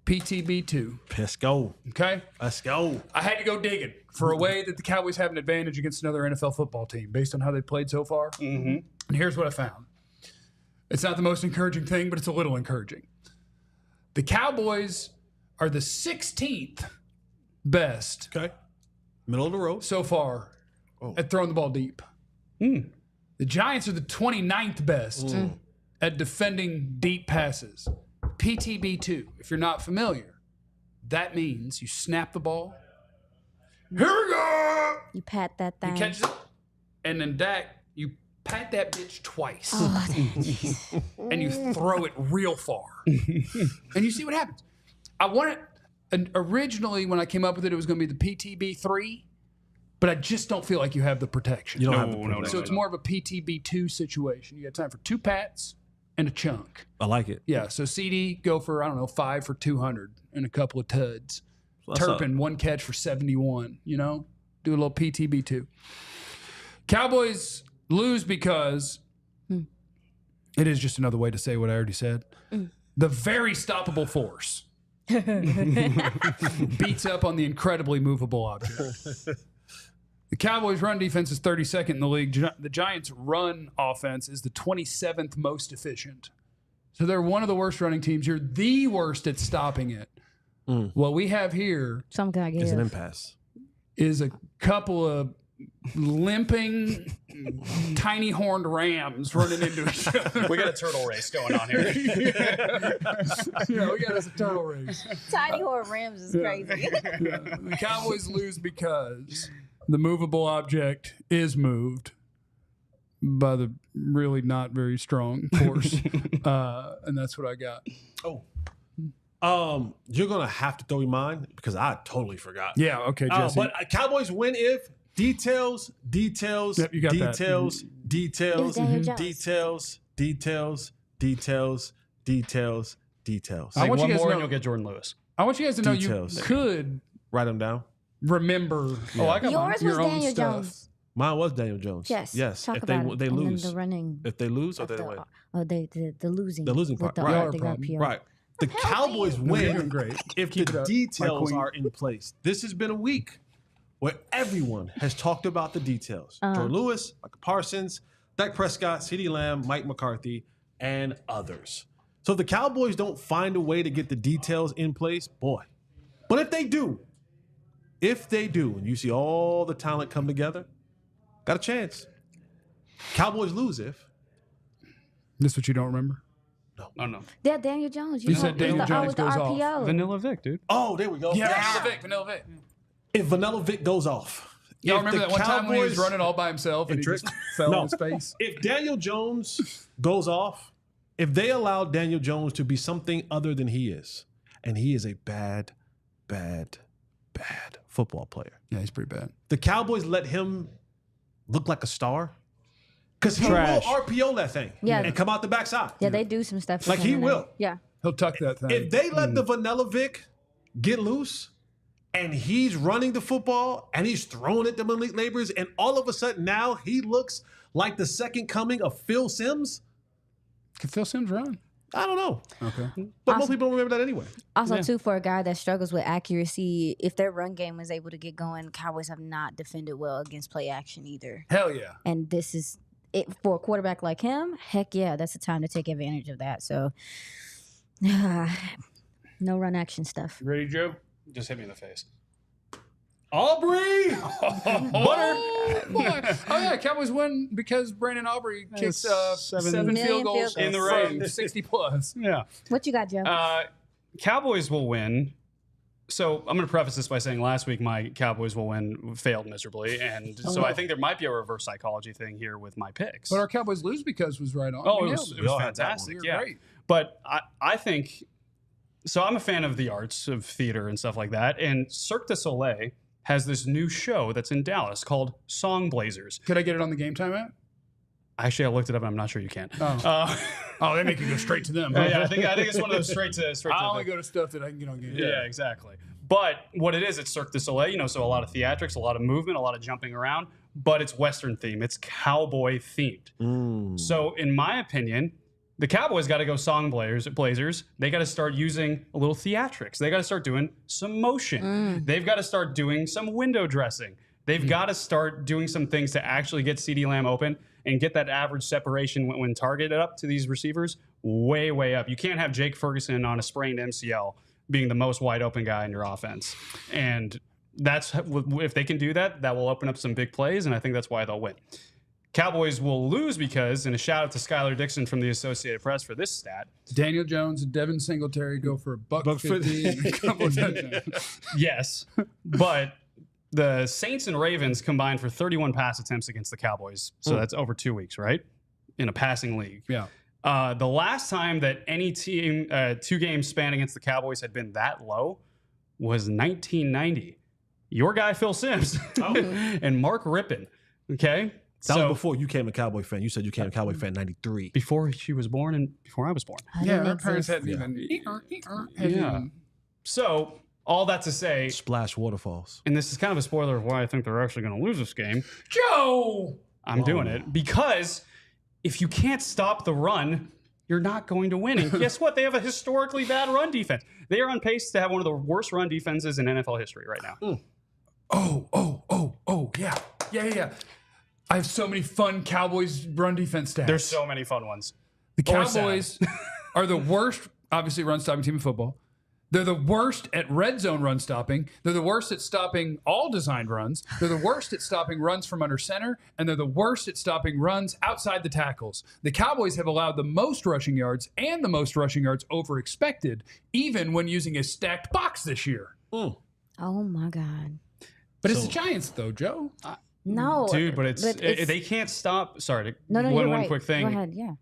PTB2. Let's go. Okay, Let's go. I had to go digging for a way that the Cowboys have an advantage against another NFL football team based on how they played so far. Mm-hmm. And here's what I found. It's not the most encouraging thing, but it's a little encouraging. The Cowboys are the 16th best Okay. Middle of the road. so far at throwing the ball deep. The Giants are the 29th best at defending deep passes. PTB2, if you're not familiar, that means you snap the ball. Here we go! You pat that thing. You catch it, and then Dak, you pat that bitch twice. Oh, jeez. And you throw it real far. And you see what happens. I wanted, originally when I came up with it, it was going to be the PTB3, but I just don't feel like you have the protection. You don't have No, the no, privilege. no. So it's more of a PTB2 situation. You got time for 2 pats and a chunk. I like it. Yeah, so CD, go for, 5 for 200 and a couple of tuds. What's up? Turpin, 1 catch for 71, Do a little PTB2. Cowboys lose because it is just another way to say what I already said. The very stoppable force beats up on the incredibly movable object. The Cowboys' run defense is 32nd in the league. The Giants' run offense is the 27th most efficient. So they're one of the worst running teams. You're the worst at stopping it. What we have here Some guy It's an gives. impasse. is a couple of limping, tiny horned rams running into each other. We got a turtle race going on here. Yeah, we got us a turtle race. Tiny Horn Rams is crazy. The Cowboys lose because the movable object is moved by the really not very strong force. And that's what I got. You're gonna have to throw me mine because I totally forgot. Yeah, okay, Jesse. But Cowboys win if details. Yep, you got that. details, It was Daniel Jones. details. I want you One guys more to and know- you'll get Jordan Lewis. I want you guys to know Details. you could Write them down. remember Oh, I got mine. Yours was your own Daniel stuff. Jones. Mine was Daniel Jones. Yes. Yes. Talk If about they it. And lose. then the running. If they lose or of they the, win. the losing. The losing with part, the- right. the Problem. RPO. Right. The Cowboys You're win doing great. if Keep it the up, my details queen. are in place. This has been a week where everyone has talked about the details. Jordan Lewis, Micah Parsons, Dak Prescott, CeeDee Lamb, Mike McCarthy, and others. So if the Cowboys don't find a way to get the details in place, boy. But if they do, if they do, and you see all the talent come together, got a chance. Cowboys lose if. This what you don't remember? Oh, no. Yeah, Daniel Jones. You said Daniel Jones with the goes off. RPO. Vanilla Vic, dude. Oh, there we go. Vanilla Vic. If Vanilla Vic goes off. Y'all if remember the that one time when he was Cowboys- running all by himself and he Drake- just fell No. on his face? If Daniel Jones goes off, if they allow Daniel Jones to be something other than he is, and he is a bad football player. Yeah, he's pretty bad. The Cowboys let him look like a star because he Trash. will RPO that thing Yeah. and come out the backside. Yeah, they do some stuff. with Like him he and will. Yeah. He'll tuck that thing. If they let the Vanilla Vic get loose and he's running the football and he's throwing it to Malik Neighbors and all of a sudden now he looks like the second coming of Phil Simms, Can Phil Simms run? I don't know. Okay. But most people don't remember that anyway. Also, too, for a guy that struggles with accuracy, if their run game was able to get going, Cowboys have not defended well against play action either. Hell yeah. And this is it for a quarterback like him. Heck yeah, that's the time to take advantage of that. So, no run action stuff. Ready, Joe? Just hit me in the face. Aubrey! Butter. Oh, boy. Oh, yeah. Cowboys win because Brandon Aubrey kicks seven seven million field goals field goals. In the from rain. 60 plus. Yeah. What you got, Joe? Cowboys will win. So I'm going to preface this by saying last week my Cowboys will win failed miserably. And so I think there might be a reverse psychology thing here with my picks. But our Cowboys lose because was right on. Oh, You it was nailed all had that fantastic. one. Yeah. You're great. But I think, so I'm a fan of the arts, of theater and stuff like that. And Cirque du Soleil has this new show that's in Dallas called Song Blazers. Could I get it on the game time app? Actually, I looked it up and I'm not sure you can. Oh, they make you go straight to them. Yeah, I think it's one of those straight to I only the- go to stuff that I can get on game. Yeah, exactly. But what it is, it's Cirque du Soleil, so a lot of theatrics, a lot of movement, a lot of jumping around, but it's Western theme. It's cowboy themed. So in my opinion, the Cowboys got to go song blazers. They got to start using a little theatrics. They got to start doing some motion. They've got to start doing some window dressing. They've got to start doing some things to actually get CeeDee Lamb open and get that average separation when targeted up to these receivers way, way up. You can't have Jake Ferguson on a sprained MCL being the most wide open guy in your offense. And that's if they can do that, that will open up some big plays, and I think that's why they'll win. Cowboys will lose because, and a shout out to Skylar Dixon from the Associated Press for this stat. Daniel Jones and Devin Singletary go for $150 and a couple of touchdowns. Yes, but the Saints and Ravens combined for 31 pass attempts against the Cowboys. So that's over 2 weeks, right? In a passing league. Yeah. The last time that any team, 2 games span against the Cowboys had been that low was 1990. Your guy, Phil Simms, and Mark Rippon. Okay. That was before you became a Cowboy fan. You said you became a Cowboy fan in 93. Before she was born and before I was born. Yeah, our parents hadn't even. So, all that to say, Splash waterfalls. and this is kind of a spoiler of why I think they're actually going to lose this game. Joe! I'm doing it because if you can't stop the run, you're not going to win. And guess what? They have a historically bad run defense. They are on pace to have one of the worst run defenses in NFL history right now. Yeah. Yeah. I have so many fun Cowboys run defense stats. There's so many fun ones. The Or sad. Cowboys are the worst, obviously, run stopping team in football. They're the worst at red zone run stopping. They're the worst at stopping all designed runs. They're the worst at stopping runs from under center. And they're the worst at stopping runs outside the tackles. The Cowboys have allowed the most rushing yards and the most rushing yards over expected, even when using a stacked box this year. Oh my God. But it's the Giants, though, Joe. No, Dude, but they can't stop. Sorry, no. one You're right. quick thing. Go ahead. Yeah.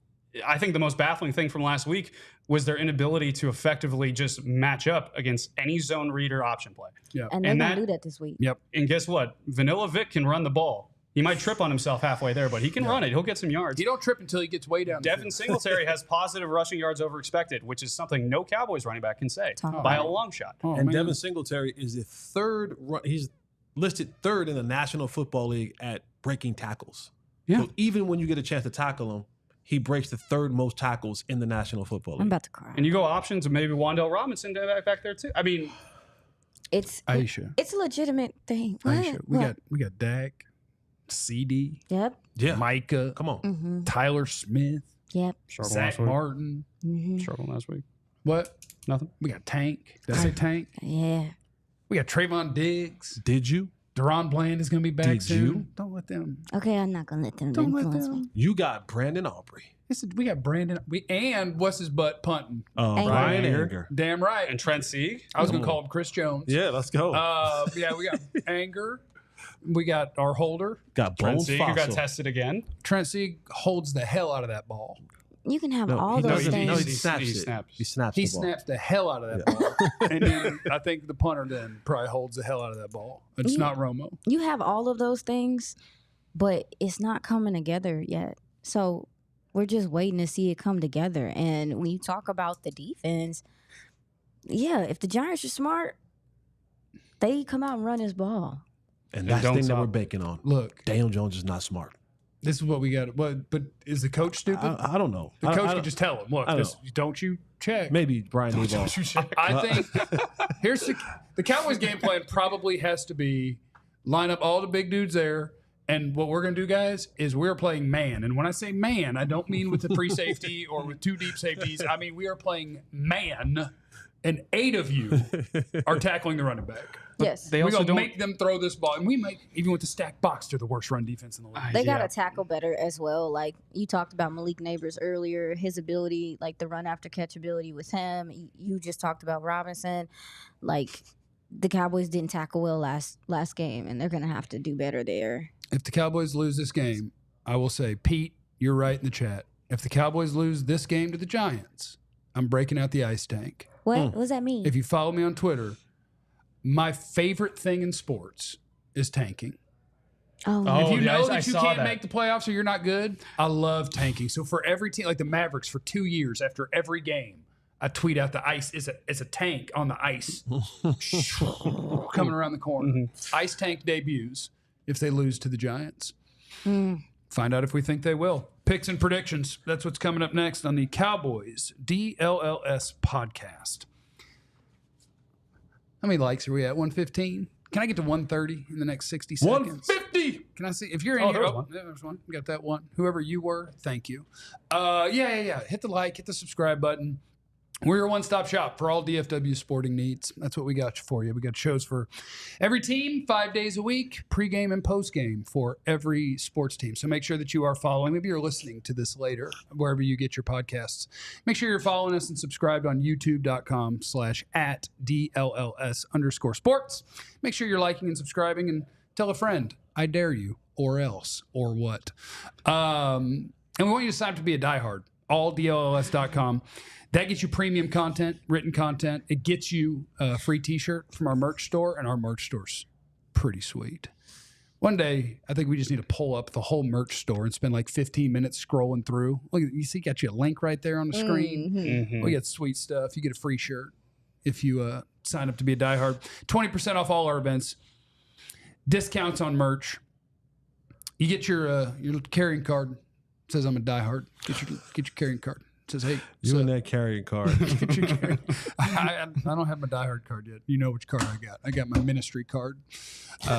I think the most baffling thing from last week was their inability to effectively just match up against any zone read or option play. And they're And gonna that- do that this week. Yep. And guess what? Vanilla Vic can run the ball. He might trip on himself halfway there, but he can run it. He'll get some yards. You don't trip until he gets way down. the Devin field. Singletary has positive rushing yards over expected, which is something no Cowboys running back can say Talk by about a long shot. Oh, And man. Devin Singletary is the third run. He's listed third in the National Football League at breaking tackles. Yeah. So even when you get a chance to tackle him, he breaks the third most tackles in the National Football League. I'm about to cry. And you go options and maybe Wan'Dale Robinson back there too. I mean, It's Aisha. it's a legitimate thing. What? Aisha. We got Dak, CeeDee, Yep. Yeah. Micah, Come on. Mm-hmm. Tyler Smith, Yep. struggle Zach last week. Martin. Mm-hmm. Struggle last week. What? Nothing. We got Tank. Did I say Tank? Yeah. We got Trayvon Diggs. Did you? Deron Bland is going to be back Did soon. you? Don't let them. Okay, I'm not gonna let them Don't let influence them. me. You got Brandon Aubrey. We got Brandon. And what's his butt punting? Brian Anger. Anger. Damn right. And Trent Sieg. I was going to call him Chris Jones. Yeah, let's go. Yeah, we got Anger. We got our holder. got Trent Bones Sieg, who got Fossil. tested again. Trent Sieg holds the hell out of that ball. You can have No, all he those doesn't. things. No, he He snaps it. snaps. He snaps He the ball. snaps the hell out of that ball. And then I think the punter then probably holds the hell out of that ball. It's Yeah. not Romo. You have all of those things, but it's not coming together yet. So we're just waiting to see it come together. And when you talk about the defense, yeah, if the Giants are smart, they come out and run this ball. And And that's the don't thing that stop. we're banking on. Look, Daniel Jones is not smart. this is what we got. But is the coach stupid? I don't know. The I coach don't- could just tell him, look, I don't this, don't you check. Maybe Brian Daboll. I think here's the Cowboys' game plan probably has to be line up all the big dudes there. And what we're going to do, guys, is we're playing man. And when I say man, I don't mean with the free safety or with two deep safeties. I mean, we are playing man, and 8 of you are tackling the running back. Yes. They We're also going to don't. make them throw this ball. And we might, even with the stacked box, they're the worst run defense in the league. They got Yeah. to tackle better as well. Like you talked about Malik Neighbors earlier, his ability, like the run after catch ability with him. You just talked about Robinson. Like the Cowboys didn't tackle well last game, and they're going to have to do better there. If the Cowboys lose this game, I will say, Pete, you're right in the chat. If the Cowboys lose this game to the Giants, I'm breaking out the ice tank. What does that mean? If you follow me on Twitter, my favorite thing in sports is tanking. oh, If you yeah, know I that you saw can't that. make the playoffs or you're not good, I love tanking. So for every team, like the Mavericks, for 2 years after every game, I tweet out the ice is a tank on the ice coming around the corner. Ice tank debuts if they lose to the Giants. Find out if we think they will. Picks and predictions. That's what's coming up next on the Cowboys DLLS podcast. How many likes are we at? 115? Can I get to 130 in the next 60 seconds? 150. Can I see? If you're in Oh, here, there's one. yeah, there's one. We got that one. Whoever you were, thank you. Yeah. Hit the like, hit the subscribe button. We're your one-stop shop for all DFW sporting needs. That's what we got for you. We got shows for every team 5 days a week, pregame and postgame for every sports team. So make sure that you are following. Maybe you're listening to this later, wherever you get your podcasts. Make sure you're following us and subscribed on youtube.com/@DLLS_sports. Make sure you're liking and subscribing and tell a friend, I dare you, or else, or what. And we want you to sign up to be a diehard, alldlls.com. That gets you premium content, written content. It gets you a free t-shirt from our merch store, and our merch store's pretty sweet. One day, I think we just need to pull up the whole merch store and spend like 15 minutes scrolling through. Look, you see, got you a link right there on the screen. We got sweet stuff. You get a free shirt if you sign up to be a diehard. 20% off all our events. Discounts on merch. You get your carrying card. It says I'm a diehard. Get your carrying card. It says, hey, You and that carrying card. I don't have my diehard card yet. You know which card I got. I got my ministry card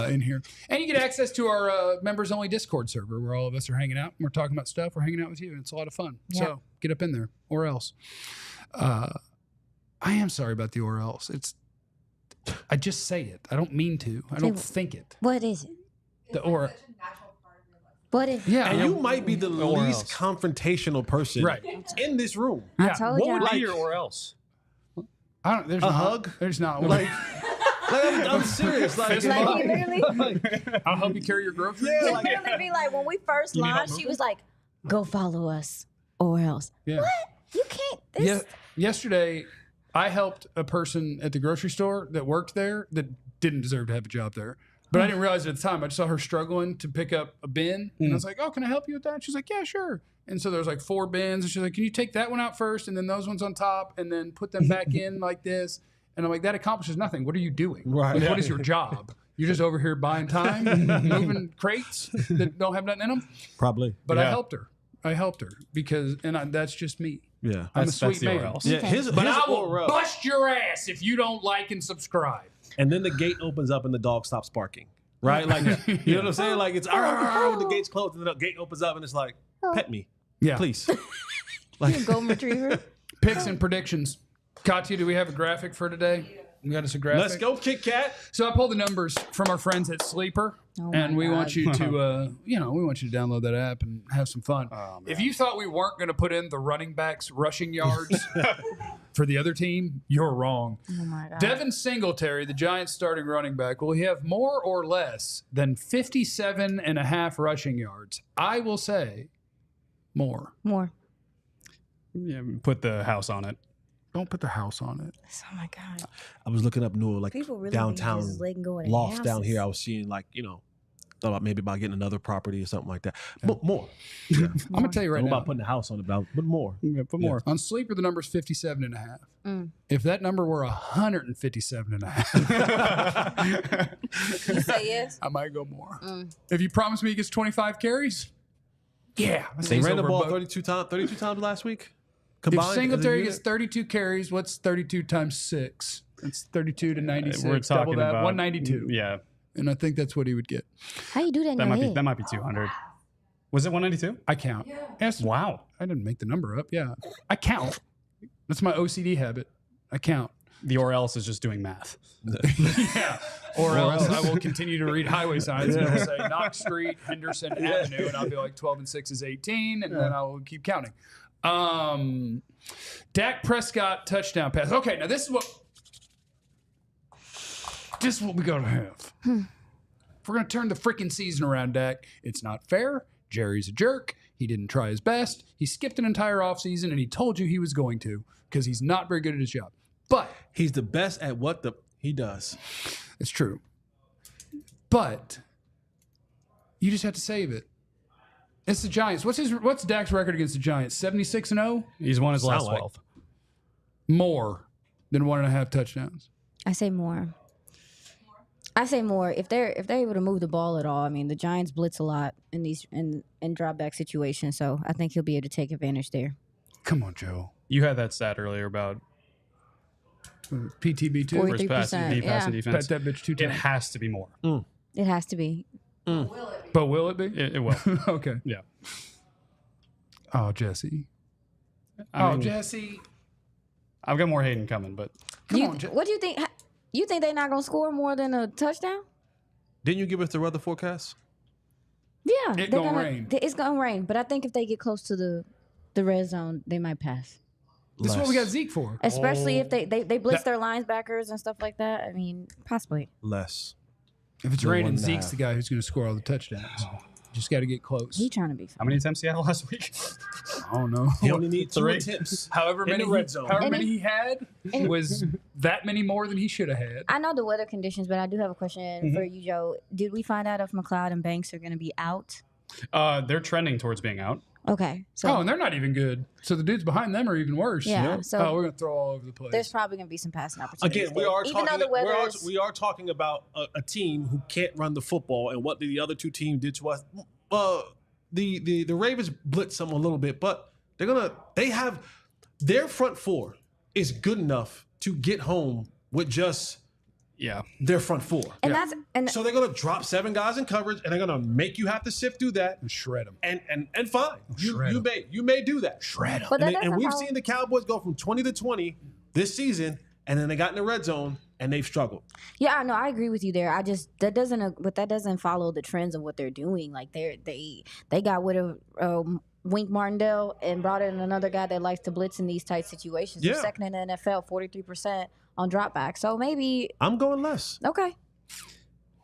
in here. And you get access to our members-only Discord server where all of us are hanging out. We're talking about stuff. We're hanging out with you. And it's a lot of fun. Yeah. So get up in there or else. I am sorry about the or else. I just say it. I don't mean to. I don't think it. what is it? The or. What is it? Yeah. And you might be the Or least else. confrontational person Right. in this room. I Yeah. told What you. would be your or else? I don't, there's A not, hug? There's not. Like I'm serious. Like, Like, he literally, I'll help you carry your groceries. he literally be like, when we first need help launched, she was like, go follow us or else. Yeah. You can't. This, Yeah. Yesterday, I helped a person at the grocery store that worked there that didn't deserve to have a job there. But I didn't realize it at the time. I just saw her struggling to pick up a bin. And I was like, oh, can I help you with that? She's like, yeah, sure. And so there's like 4 bins. And she's like, can you take that one out first and then those ones on top and then put them back in like this? And I'm like, that accomplishes nothing. What are you doing? Right. Like, what is your job? You're just over here buying time, moving crates that don't have nothing in them. probably. But I Yeah. helped her. Because that's just me. Yeah. I'm a That's sweet the man. or else. Yeah. His, But his I will or else. bust your ass if you don't like and subscribe. And then the gate opens up and the dog stops barking. Right? Like, you know what I'm saying? Like, it's when the gate's closed and the gate opens up and it's like, pet me, Yeah. please. you a golden retriever. Picks and predictions. Katya, do we have a graphic for today? You got us a graphic? Let's go, Kit Kat. So I pulled the numbers from our friends at Sleeper, and we want you to, we want you to download that app and have some fun. Oh, if you thought we weren't going to put in the running backs rushing yards for the other team, you're wrong. Oh my God. Devin Singletary, the Giants' starting running back, will he have more or less than 57.5 rushing yards? I will say more. More. Yeah, put the house on it. Don't put the house on it. Oh my God. I was looking up new like People really downtown be just letting go of their lofts down houses. here. I was seeing like thought about maybe getting another property or something like that. But more. I'm going to tell you right Don't know now. about putting a house on it, but more. Yeah, put more. On Sleeper, the number's 57.5. If that number were 157.5, You say yes? I might go more. If you promise me he gets 25 carries, yeah. They ran the ball 32 times last week. If Combined Singletary as a gets 32 carries, what's 32 times 6? That's 32 to 96. We're Double talking that, about 192. Yeah, And I think that's what he would get. How you do that in that your might be head? that might be 200. Was it 192? I count. Yes. Wow. I didn't make the number up. Yeah. I count. That's my OCD habit. I count. The or else is just doing math. Yeah. Or else I will continue to read highway signs and it'll say Knox Street, Henderson Avenue, and I'll be like 12 and 6 is 18, and then I'll keep counting. Dak Prescott touchdown pass. Okay, now this is what we gotta have. If we're gonna turn the freaking season around, Dak, it's not fair. Jerry's a jerk. He didn't try his best. He skipped an entire offseason, and he told you he was going to because he's not very good at his job. But he's the best at what he does. it's true. But you just have to save it. It's the Giants. What's Dak's record against the Giants? 76-0? He's won his last like. 12. More than 1.5 touchdowns. I say more. I say more. If they're able to move the ball at all, I mean the Giants blitz a lot in these in drop back situations, so I think he'll be able to take advantage there. Come on, Joe. You had that stat earlier about PTB2. 43%, passing yeah. defense. Bet that bitch 2 It times. has to be more. It has to be. But will it be? It will. Okay. Yeah. Oh, Jesse. I mean, Jesse. I've got more Hayden coming, but What do you think? You think they're not gonna score more than a touchdown? Didn't you give us the weather forecast? Yeah, It's they're gonna rain. It's gonna rain, but I think if they get close to the red zone, they might pass. This is what we got Zeke for. Especially if they blitz their linebackers and stuff like that. I mean, possibly. Less. If it's The raining, 1.5. Zeke's the guy who's going to score all the touchdowns. Just got to get close. He trying to be. how many attempts he had last week? I don't know. He only needs 2 3. attempts. However in many, the red zone. however many he had was that many more than he should have had. I know the weather conditions, but I do have a question for you, Joe. Did we find out if McLeod and Banks are going to be out? They're trending towards being out. Okay, so Oh, and they're not even good. So the dudes behind them are even worse. Yeah, so- we're going to throw all over the place. there's probably going to be some passing opportunities. Again, we there. are Even talking. though the weather is, We are talking about a team who can't run the football, and what the other two teams did to us. The Ravens blitzed them a little bit, but they have their front four is good enough to get home with just Yeah. their front four. and Yeah. that's and So they're gonna drop 7 guys in coverage, and they're gonna make you have to sift through that. And shred them. And fine, Shred 'em. you may do that. Shred them. but that And doesn't we've follow- seen the Cowboys go from 20 to 20 this season, and then they got in the red zone and they've struggled. Yeah, I know. I agree with you there. That doesn't follow the trends of what they're doing. Like they got rid of Wink Martindale and brought in another guy that likes to blitz in these tight situations. They're Yeah. second in the NFL, 43% on dropback. So maybe I'm going less. okay.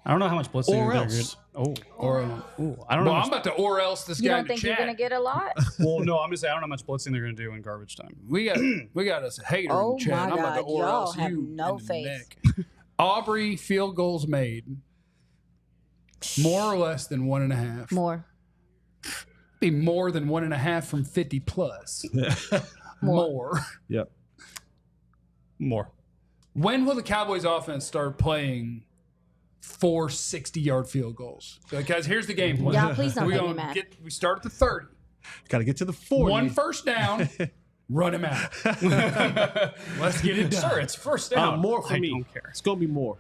I don't know how much blitzing Or they're else. good. Or, I don't know. well, how I'm much, about to or else this You guy don't in the think you're chat. gonna get a lot? well, no, I'm gonna say I don't know how much blitzing they're gonna do in garbage time. We got us a hater Oh in the chat. my and I'm about to God, or y'all else have you no in the faith. neck. Aubrey field goals made. More or less than 1.5. More. Be more than 1.5 from 50 plus. More. Yep. More. When will the Cowboys offense start playing 4 60-yard field goals? Like, guys, here's the game plan. Y'all, please don't we make me gonna mad. we start at the 30. Got to get to the 40. 1 first down. Run him out. Let's get it done. Sir, it's first down. More for I me. don't care. It's gonna be more.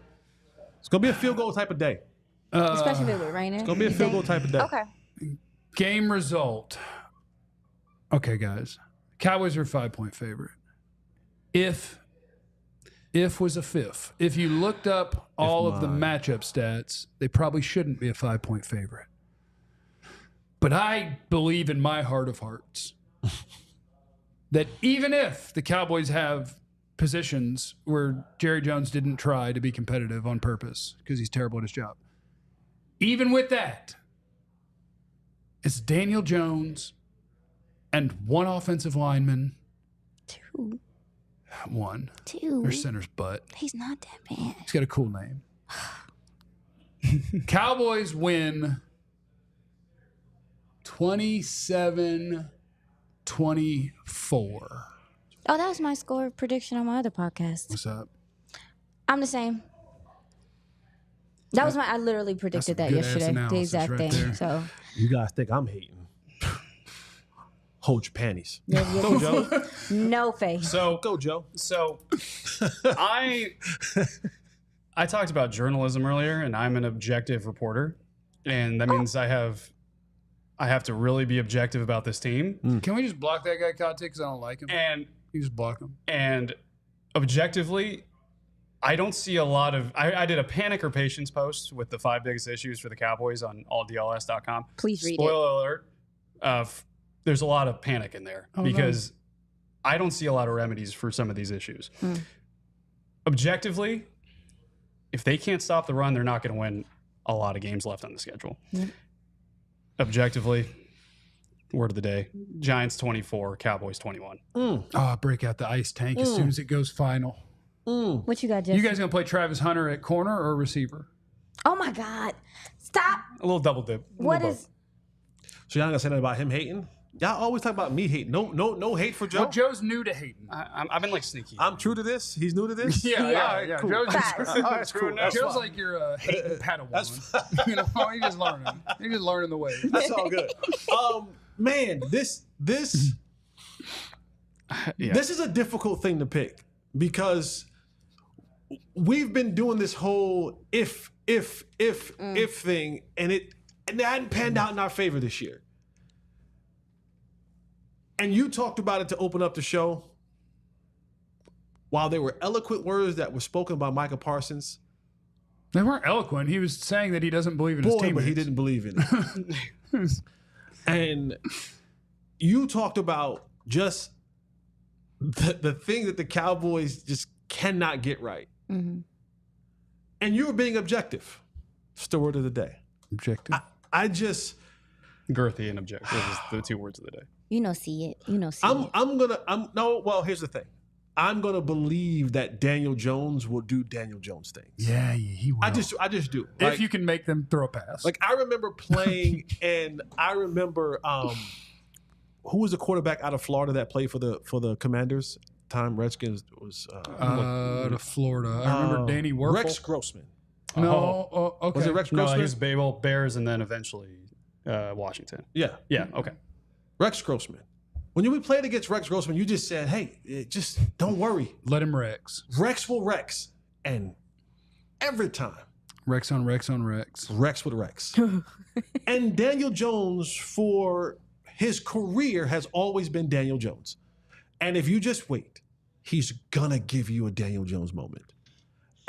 It's gonna be a field goal type of day. Especially if it was raining. It's gonna be a field goal type of day. Okay. Game result. Okay, guys. Cowboys are a 5-point favorite. If If was a fifth. If you looked up all of the matchup stats, they probably shouldn't be a 5-point favorite. But I believe in my heart of hearts that even if the Cowboys have positions where Jerry Jones didn't try to be competitive on purpose because he's terrible at his job, even with that, it's Daniel Jones and one offensive lineman. Two. One. Two. Their center's butt. He's not that bad. He's got a cool name. Cowboys win 27-24. Oh, that was my score prediction on my other podcast. What's up? I'm the same. That was I literally predicted that good-ass yesterday. The analysis exact right thing. there. So You guys think I'm hating? Hold your panties. Go, Joe. No face. So Go, Joe. So I talked about journalism earlier, and I'm an objective reporter, and that means I have to really be objective about this team. Can we just block that guy, Kate, because I don't like him? And You just block him. And objectively, I don't see a lot of. I did a panic or patience post with the 5 biggest issues for the Cowboys on alldls.com. Please read Spoiler alert. There's a lot of panic in there because I don't see a lot of remedies for some of these issues. Objectively, if they can't stop the run, they're not going to win a lot of games left on the schedule. Objectively, word of the day, Giants 24, Cowboys 21. Break out the ice tank as soon as it goes final. What you got, Jesse? You guys going to play Travis Hunter at corner or receiver? Oh, my God. Stop. A little double dip. What is... So y'all gonna say nothing about him hating? Y'all always talk about me hating. No hate for Joe. Well, Joe's new to hating. I've been like sneaky. I'm true to this. He's new to this. Yeah. Cool. Joe's Facts. That's cool. That's Joe's fine. like your hating Padawan. You know, he's just learning. He's just learning the way. That's all good. Man, this is a difficult thing to pick because we've been doing this whole if thing, and it hadn't panned out in our favor this year. And you talked about it to open up the show. While there were eloquent words that were spoken by Micah Parsons, They weren't eloquent. He was saying that he doesn't believe in his team. but he didn't believe in it. And you talked about just the thing that the Cowboys just cannot get right. Mm-hmm. And you were being objective. It's the word of the day. Objective. I just... Girthy and objective is the 2 words of the day. See it. it. Well, here's the thing. I'm gonna believe that Daniel Jones will do Daniel Jones things. Yeah, he will. I just do. If you can make them throw a pass. Like I remember playing, and I remember who was the quarterback out of Florida that played for the Commanders? Time Redskins was out of Florida. I remember Danny Werfel. Rex Grossman. No, okay. Was it Rex No, Grossman? he was Bears and then eventually Washington. Yeah. Yeah, okay. Rex Grossman. When we played against Rex Grossman, you just said, hey, just don't worry. Let him Rex. Rex will Rex. And every time. Rex on Rex on Rex. Rex with Rex. And Daniel Jones, for his career, has always been Daniel Jones. And if you just wait, he's going to give you a Daniel Jones moment.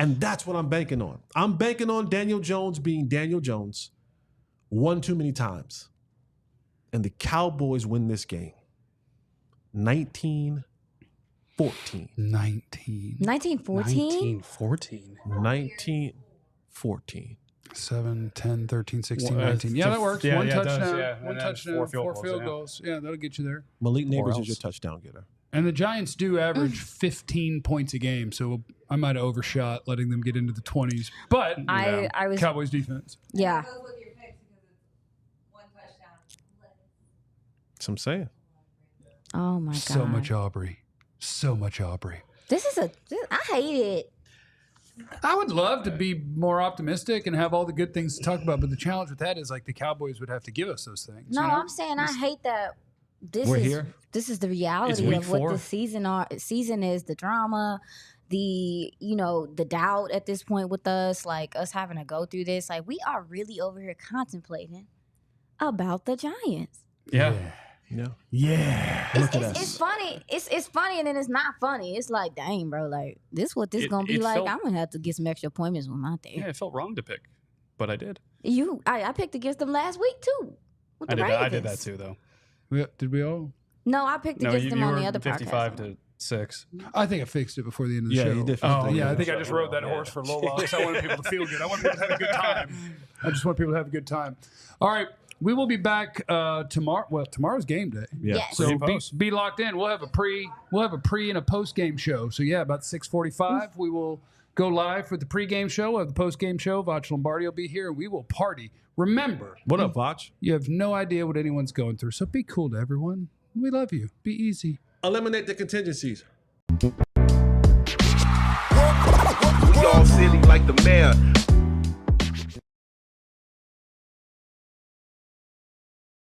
And that's what I'm banking on. I'm banking on Daniel Jones being Daniel Jones one too many times. And the Cowboys win this game. 19-14. 1914? 1914. 19-14. 7, 10, 13, 16, Well, 19. Yeah, that works. yeah, One yeah, it does, touchdown. yeah. One And then touchdown. 4 4 field field goals, goals. Yeah, that'll get you there. Malik Neighbors else. is your touchdown getter. And the Giants do average 15 points a game, so I might have overshot letting them get into the 20s. But I was Cowboys defense. yeah. Goes with your picks because it's 1 touchdown. That's what I'm saying. Oh my god. So much Aubrey. So much Aubrey. I hate it. I would love to be more optimistic and have all the good things to talk about, but the challenge with that is like the Cowboys would have to give us those things. No, you know? I'm saying I hate that We're here? This is the reality week of what 4. the season is, the drama, the doubt at this point with us, like us having to go through this. Like we are really over here contemplating about the Giants. Yeah. Yeah. Look at It's us. funny. It's funny, and then it's not funny. It's like, dang, bro, like this what this gonna be it like. felt- I'm gonna have to get some extra appointments with my therapist. Yeah, it felt wrong to pick, but I did. I picked against them last week too. With the I did that Ravens. too, though. Did we all? No, I picked No, against you them on were the other 55 podcast. to 6. I think I fixed it before the end of the Yeah, show. you did. Oh, fix it. yeah. I think I just rode that horse for a little while because I wanted people to feel good. I want people to have a good time. I just want people to have a good time. All right. We will be back tomorrow. Well, tomorrow's game day. Yeah. Yes. So Pre-post. be locked in. We'll have a pre and a post game show. So yeah, about 6:45 we will go live for the pre-game show. We'll have the post game show. Vach Lombardi will be here and we will party. Remember, What up, Vach? you have no idea what anyone's going through. So be cool to everyone. We love you. Be easy. Eliminate the contingencies. We all silly like the mayor.